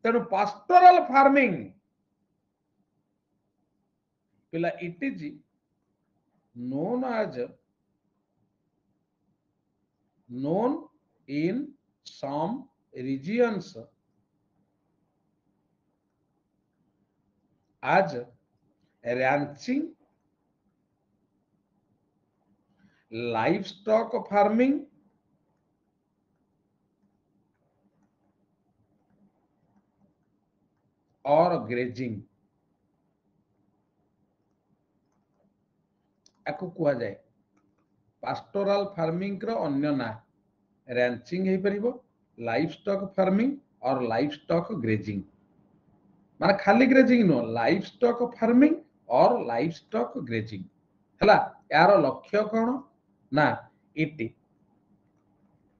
ତେଣୁ ପାଷ୍ଟୋରାଲ ফার্মিং ପିଲା, it is known in some regions as ranching, livestock farming, or grazing। ଆକୁ କୁହାଯାଏ ପାଷ୍ଟୋରାଲ ଫାର୍ମିଂ ର ଅନ୍ୟ ନାଁ ରାଞ୍ଚିଂ ହେଇପାରିବ, ଲାଇଭ ଷ୍ଟକ୍ ଫାର୍ମିଂ ଅର ଲାଇଭ ଷ୍ଟକ୍ ଗ୍ରେଜିଂ। ମାନେ ଖାଲି ଗ୍ରେଜିଂ ନୁହଁ, ଲାଇଭ ଷ୍ଟକ୍ ଫାର୍ମିଂ ଅର ଲାଇଭ ଷ୍ଟକ୍ ଗ୍ରେଜିଂ ହେଲା। ଏହାର ଲକ୍ଷ୍ୟ କଣ ନା, ଇଟ୍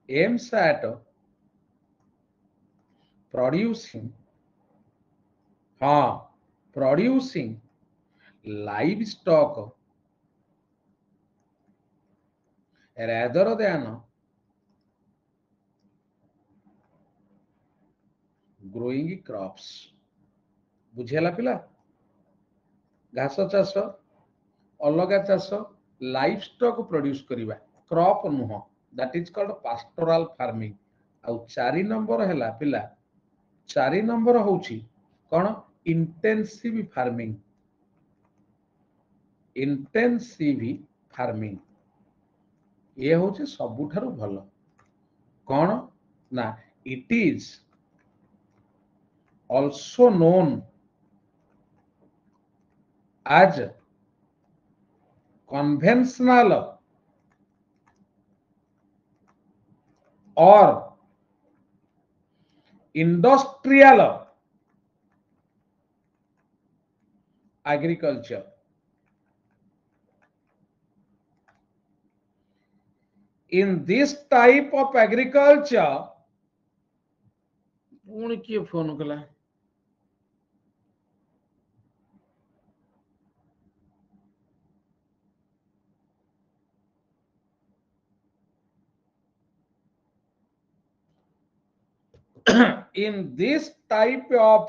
aims at producing livestock rather than growing crops। ବୁଝିହେଲା ପିଲା? ଘାସ ଚାଷ, ଅଲଗା ଚାଷ, ଲାଇଭ ଷ୍ଟକ୍ ପ୍ରଡ୍ୟୁସ କରିବା, କ୍ରପ ନୁହଁ। that is called pastoral farming। ଆଉ 4 ନମ୍ବର ହେଲା ପିଲା, 4 ନମ୍ବର ହଉଛି କଣ? Intensive farming. ଇଣ୍ଟେନ୍ସିଭ ଫାର୍ମିଂ ଏ ହଉଛି ସବୁଠାରୁ ଭଲ। କଣ ନା, it is also known as conventional or industrial agriculture। in this type of agriculture, ପୁଣି କିଏ ଫୋନ କଲା? in this type of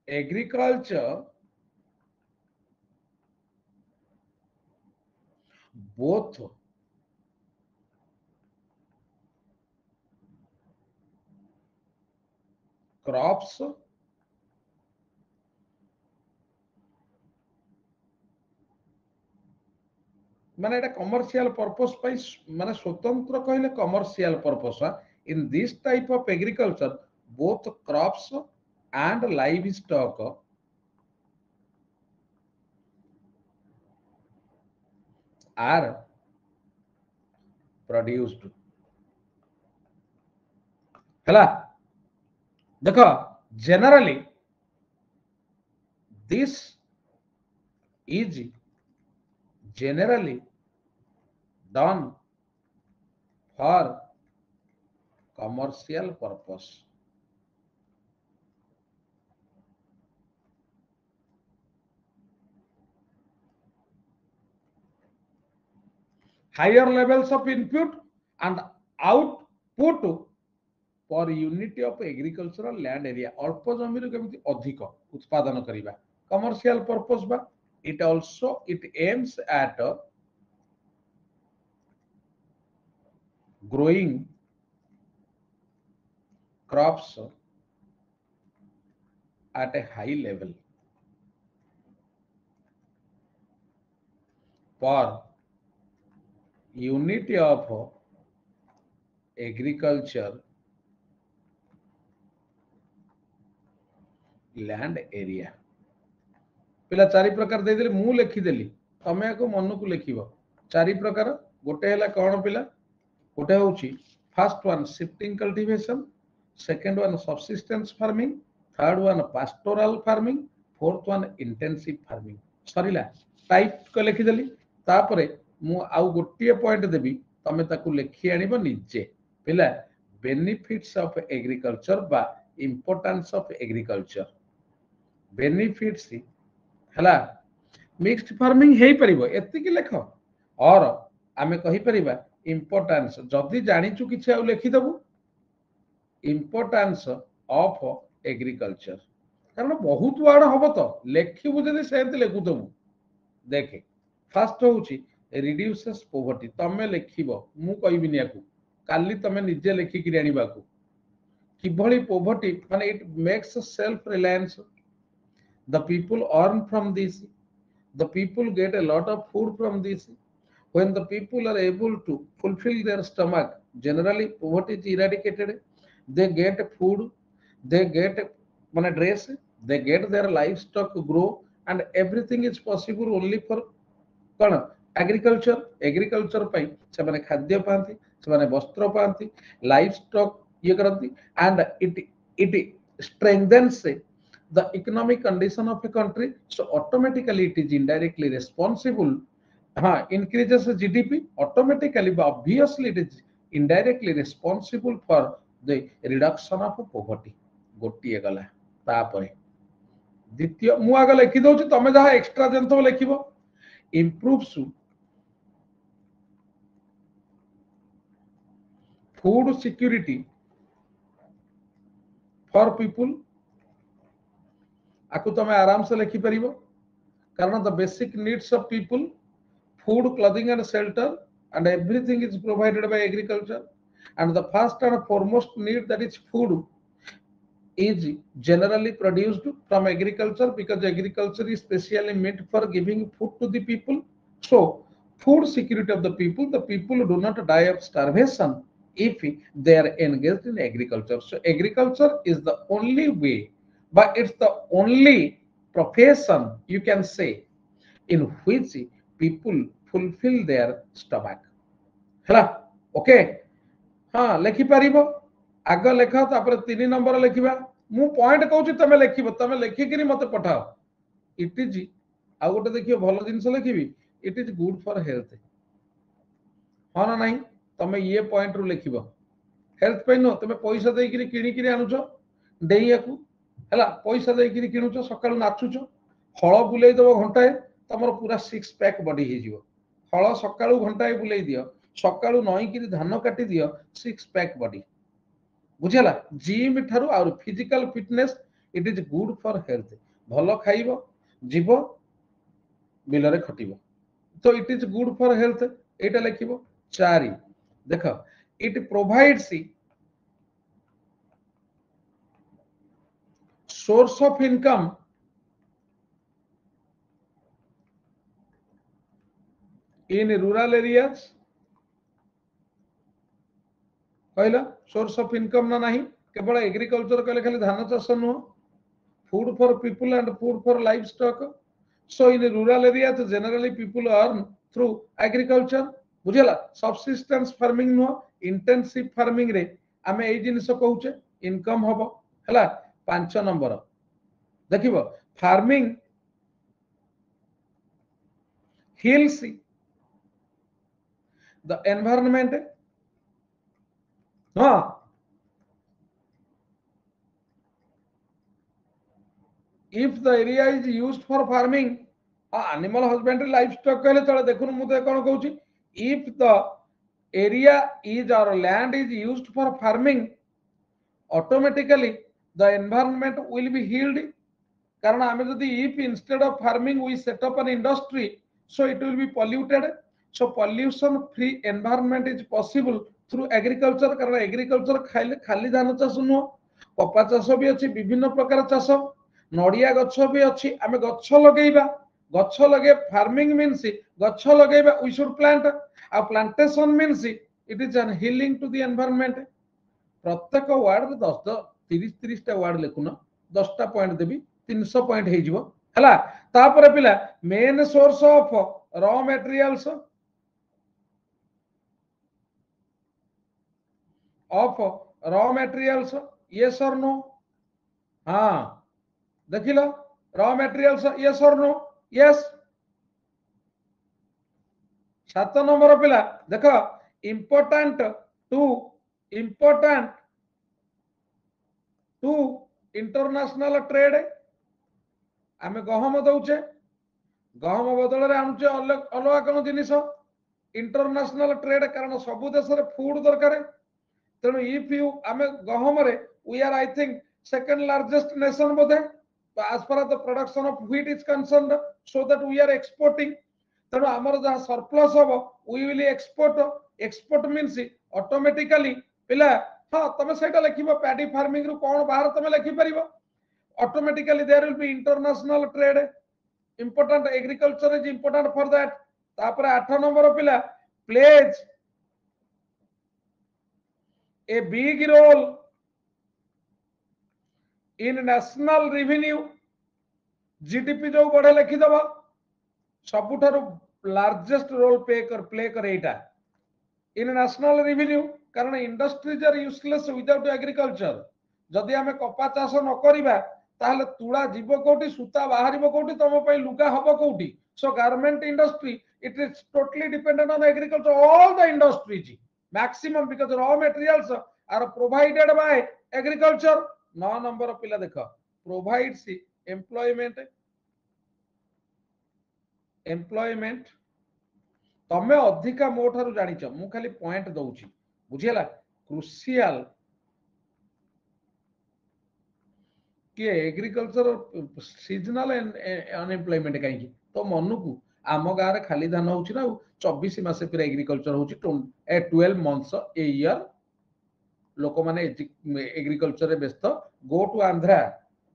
agriculture, both crops ମାନେ এটা କମର୍ସିଆଲ ପର୍ପସ ପାଇଁ, ମାନେ ସ୍ୱତନ୍ତ୍ର କହିଲେ commercial purpose. in this type of agriculture, both crops and livestock are produced। ହେଲା। ଦେଖ, generally this is generally done for commercial purpose। higher levels of input and output per unit of agricultural land area अल्प जमीन केमती अधिक उत्पादन करिबा commercial purpose बा it aims at growing crops at a high level per unit of agriculture land area पिला चारि प्रकार दे देले मु लिखि देली तमे को मन को लिखिबो चारि प्रकार गोटे हला कोन पिला गोटे होची first one shifting cultivation second one subsistence farming third one pastoral farming fourth one intensive farming Sarila type को लिखि देली तापरे मु आउ गोटिए पॉइंट देबी तमे ताकू लिखि आनिबो निजे पिला बेनिफिट्स ऑफ एग्रीकल्चर बा इंपोर्टेंस ऑफ एग्रीकल्चर बेनिफिट्स हला मिक्स्ड फार्मिंग हेई परिबो एतिकी लेख और आमे कहि परिबा इंपोर्टेंस जदी जानिचु किछि आउ लिखि दबु इंपोर्टेंस ऑफ एग्रीकल्चर कारण बहुत वर्ड हबो तो लेखिबु जदी सेंत लेखु दबु देखे फर्स्ट होउची रिड्यूसेस पोवर्टी तमे लेखिबो मु कहिबिनी याकू काली तमे निजे लेखि कि आनिबाकू किभଳି पोवर्टी माने it makes self reliance the people earn from this the people get a lot of food from this when the people are able to fulfill their stomach generally poverty is eradicated they get food they get mane dress they get their livestock grow and everything is possible only for कौन agriculture पाई से माने खाद्य पाती से माने वस्त्र पाती life stock ये करती and it strengthens the economic condition of a country so automatically it is indirectly responsible increases the GDP automatically but obviously it is indirectly responsible for the reduction of poverty गोटिए गला तापरे द्वितीय मु आगे लिखि दउछि तमे जहा एक्स्ट्रा जंतो लिखिबो improves food security for people आकु तमे आराम से लिखि परिबो कारण the basic needs of people food clothing and shelter and everything is provided by agriculture and the first and foremost need that is food is generally produced from agriculture because agriculture is specially meant for giving food to the people so food security of the people do not die of starvation if they are engaged in agriculture so agriculture is the only way but it's the only profession you can say in which people fulfill their stomach हला okay हाँ लिखि पारिबो आग लेख तापर 3 number लिखिबा मु point कहूची तमे लिखिबो तमे लिखि किरी मते पठाओ इट इज आ गोटे देखियो भलो जिंस लिखिबी it is good for health हां ना नहीं तमे ये पॉइंट रु लिखिबो हेल्थ पे नो तमे पैसा देई किरी किणी किरी आनुचो देइयाकू हला पैसा देई किरी किणुचो सकाळु नाचुचो हळ बुलेई दबो घंटाए तमर पूरा 6 पैक बॉडी हे जिवो हळ सकाळु घंटाए बुलेई दियो सकाळु नई किरी धान काटी दियो 6 पैक बॉडी बुझला जिम ठारू और physical fitness it is good for health भलो खाइबो जीवो बिलरे खटिबो तो it is good for health एटा लिखिबो 4 देखो it provides source of income in rural areas कहला सोर्स ऑफ इनकम ना नहीं केवल एग्रीकल्चर कहले खाली धान चाष नुह food for people and food for livestock so in rural areas generally people earn through agriculture बुझला सबसिस्टेंस फार्मिंग नुह इंटेंसिव फार्मिंग रे आमे एई जिनिस कहूचे इनकम हबो हला 5 नंबर देखिबो farming heals the environment no if the area is used for farming animal husbandry livestock कहले चले देखुन मु तो कोन कहूची if the area is or land is used for farming, automatically the environment will be healed. Karan ame jodi if instead of farming we set up an industry, so it will be polluted. So pollution free environment is possible through agriculture. Karan agriculture खाली धान चाष नुह, कपा चाष भी अच्छी, विभिन्न प्रकार चाष, नड़िया गछ भी अच्छी, आमे गछ लगेइबा, गछ लगे फार्मिंग मीन्स गछ लगेइबा, we should plant, आ plantation means it is an healing to the environment. प्रत्येक वार्ड रे 10 30 टा वार्ड लिखुन, 10टा पॉइंट देबी, 300 पॉइंट हे जिवो हला। तापर पिला main source of raw materials yes और नो, हाँ देखिल रॉ मटेरियल्स यस और नो, यस। 7 नंबर पिला देख इम्पोर्टेंट टू इंटरनेशनल ट्रेड, आमे गहम दौचे, गहम बदल रे आनुचे अलग कोन जिनिस इंटरनेशनल ट्रेड, कारण सबु देश रे फूड दरकार। तेणु इफ यू आमे गहम रे we are I think second largest nation बोधे as far as the production of wheat is concerned, so that we are exporting. तेणु आमर जहाँ सरप्लस हम we will export means automatically पिला हाँ तमे सेटा लिखिबो पैडी फार्मिंग रु कोन बाहर तमे लिखि परिबो, automatically there will be international trade, important agriculture is important for that. तापर 8 नंबर पिला plays a big role in national revenue, GDP जो बढ़े लिखि दबा, सबुठारु लार्जेस्ट रोल प्ले करे एटा इन नेशनल रेवेन्यू, कारण industries are useless without agriculture. जदि आमे कपा चाष न करिबा ताहले तुड़ा जीव कोठी, सूता बाहरिबो कोठी, तम पई लुगा हबो कोठी। So garment industry it is totally dependent on agriculture, all the industries maximum because raw materials are provided by agriculture. 9 number पिला देख प्रोवाइड्स एम्प्लॉयमेंट तमे अधिका मो ठारू जानिछ, मु खाली पॉइंट दउची बुझियला। क्रुशियल कि एग्रीकल्चर सीजनल अनएम्प्लॉयमेंट कहीं तो मनकू आम गाँव रे खाली धान होची ना 24 मास फिर एग्रीकल्चर होची 12 मंथ्स ए ईयर लोक माने एग्रीकल्चर रे व्यस्त। Go to Andhra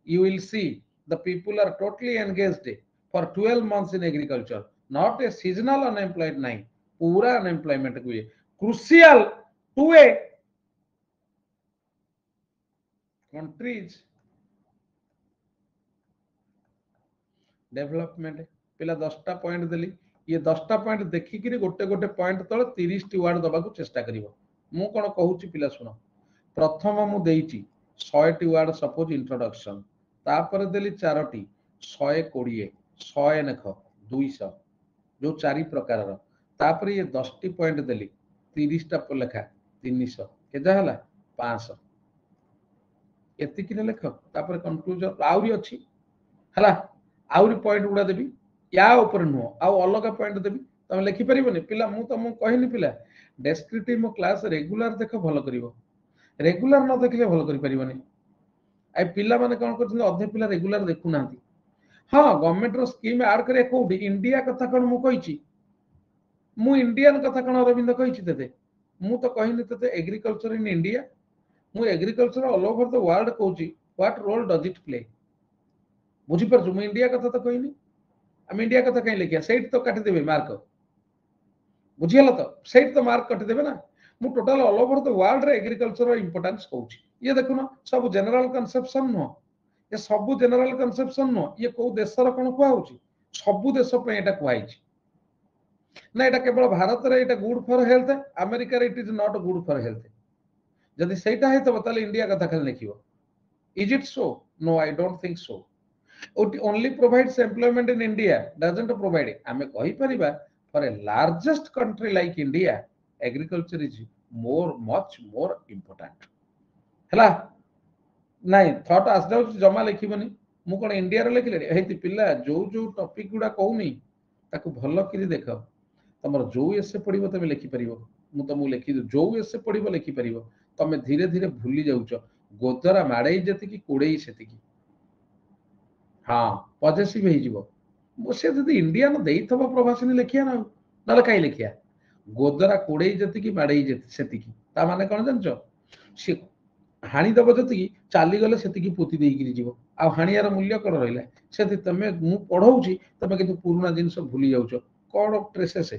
you will see the people are totally engaged for 12 months in agriculture, not a seasonal unemployed nahi, पूरा unemployment को ये crucial to a countries development. पिला 10टा पॉइंट देली, ये 10टा पॉइंट देखि कि गोटे गोटे पॉइंट तले 30 टी वर्ड दबा को चेष्टा करिवो। मु कोन कहूची पिला सुनो, प्रथम मु देइची 100 टी वर्ड सपोज इंट्रोडक्शन, तापर देली 4 टी 120 100 नेख 200 जो 4 प्रकार रो, तापर ये 10 टी पॉइंट देली 30 टा लेखा 300 केजा हला 500 एति कि लेख। तापर कंक्लूजन आउरी अछि हला, आउरी पॉइंट गुडा देबी या ऊपर नुह आउ अलग पॉइंट देबी, तमे लिखि परिबोनी। पिला मु तमु कहिनी पिला डेस्क्रिप्टिव मो क्लास रेगुलर देख भलो करिवो, रेगुलर न देखले भलो करि परिबोनी। आई पिला माने कोन करछन अधे पिला रेगुलर देखु नांती। हां गवर्नमेंट रो स्कीम ऐड करे कोठी इंडिया कथा कोन मु कहिची, मु इंडियन कथा कोन अरविंद कहिची तते, मु तो कहिनी तते एग्रीकल्चर इन इंडिया, मु agriculture all over the world कहूची what role does it play. बुझी पर मु इंडिया कथा तो कहिनी, हम इंडिया कथा कहीं लिखिया सेट तो काटि देबे मार्क, बुझियला तो सेट तो मार्क काटि देबे ना। मु total all over the world रे एग्रीकल्चर रो इंपोर्टेंस कहूची। ये देखुनो सब जनरल कंसेप्शन नो, ये सब जनरल कंसेप्शन नो, ये को देश रो कोन कुआ होची, सब देश पे एटा कुआइची ना। एटा केवल भारत रे एटा गुड फॉर हेल्थ, अमेरिका रे it is not good for health. जदि सेटा हेत बताले इंडिया कथा खाली लिखिबो, is it so? No I don't think so. It only provides employment in India, doesn't provide. आमे कहि परिबा for a largest country like India, agriculture is much more important. हला नाही थॉट आस जाउ जमा लिखिबनी, मु कोन इंडिया रे लिखले हेति पिल्ला जो जो टॉपिक गुडा कहूनी ताको भलो करी देख, तमर जो एसे पडिबो तमे लिखि परिबो। ମୁଁ ତମକୁ ଲେଖି ଯୋଉ ଏସେ ପଢିବ ଲେଖିପାରିବ। ତମେ ଧୀରେ ଧୀରେ ଭୁଲି ଯାଉଛ। ଗୋଦରା ମାଡ଼େଇ ଯେତିକି କୋଡେଇ ସେତିକି। ହଁ ପଜେସିଭ ହେଇଯିବ। ସେ ଯଦି ଇଣ୍ଡିଆନ ଦେଇଥିବ ପ୍ରଭାସିନୀ ଲେଖିଆ ନା, ନହେଲେ କାହିଁ ଲେଖିଆ। ଗୋଦରା କୋଡେଇ ଯେତିକି ମାଡ଼େଇ ସେତିକି, ତା ମାନେ କଣ ଜାଣିଛ? ସେ ହାଣିଦବ ଯେତିକି ଚାଲିଗଲେ ସେତିକି ପୋତି ଦେଇକିରି ଯିବ। ଆଉ ହାଣିଆର ମୂଲ୍ୟ କଣ ରହିଲା? ସେଠି ତମେ ମୁଁ ପଢଉଛି, ତମେ କିନ୍ତୁ ପୁରୁଣା ଜିନିଷ ଭୁଲି ଯାଉଛ। କଣ ଟ୍ରେସେସ୍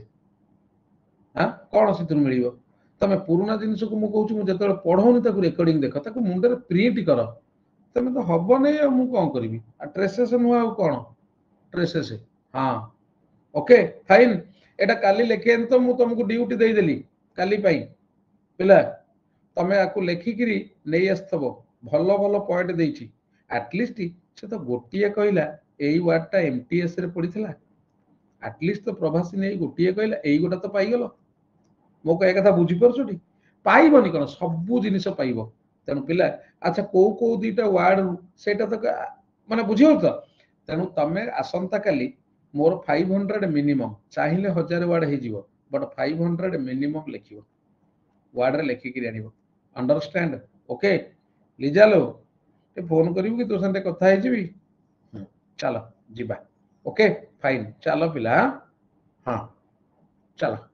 କଣ ସେଥିରୁ ମିଳିବ? ତମେ ପୁରୁଣା ଜିନିଷକୁ ମୁଁ କହୁଛି, ମୁଁ ଯେତେବେଳେ ପଢଉନି ତାକୁ ରେକର୍ଡିଂ ଦେଖ, ତାକୁ ମୁଣ୍ଡରେ ପ୍ରିଣ୍ଟ କର। ତମେ ତ ହବନି, ଆଉ ମୁଁ କଣ କରିବି? ଆଉ ଟ୍ରେସେସ୍ ନୁହଁ ଆଉ କଣ ଟ୍ରେସେସ୍। ହଁ ଓକେ ଫାଇନ୍। ଏଟା କାଲି ଲେଖେନି ତ ମୁଁ ତମକୁ ଡ୍ୟୁଟି ଦେଇଦେଲି କାଲି ପାଇଁ। ପିଲା ତମେ ଆକୁ ଲେଖିକିରି ନେଇ ଆସିଥିବ। ଭଲ ଭଲ ପଏଣ୍ଟ ଦେଇଛି। ଆଟଲିଷ୍ଟ ସେ ତ ଗୋଟିଏ କହିଲା ଏଇ ୱାର୍ଡଟା MTS ରେ ପଡିଥିଲା। ଆଟଲିଷ୍ଟ ତ ପ୍ରଭାସିନୀ ଏଇ ଗୋଟିଏ କହିଲା, ଏଇ ଗୋଟା ତ ପାଇଗଲ। ମୋ କହିବା କଥା ବୁଝିପାରୁଛଟି? ପାଇବନି କଣ, ସବୁ ଜିନିଷ ପାଇବ। ତେଣୁ ପିଲା ଆଚ୍ଛା କୋଉ କୋଉ ଦିଟା ୱାର୍ଡ ସେଇଟା ତ ମାନେ ବୁଝିପାରୁଛ? ତେଣୁ ତମେ ଆସନ୍ତା କାଲି ମୋର 500 ମିନିମମ୍, ଚାହିଁଲେ 1000 ୱାର୍ଡ ହେଇଯିବ, ବଟ୍ 500 ମିନିମମ୍ ଲେଖିବ। ୱାର୍ଡରେ ଲେଖିକିରି ଆଣିବ। ଅଣ୍ଡରଷ୍ଟାଣ୍ଡ? ଓକେ ଲିଜାଲୋ, ଟିକେ ଫୋନ କରିବୁ କି? ତୋ ସାଙ୍ଗେ କଥା ହେଇଯିବି। ଚାଲ ଯିବା। ଓକେ ଫାଇନ୍, ଚାଲ ପିଲା। ହଁ ଚାଲ।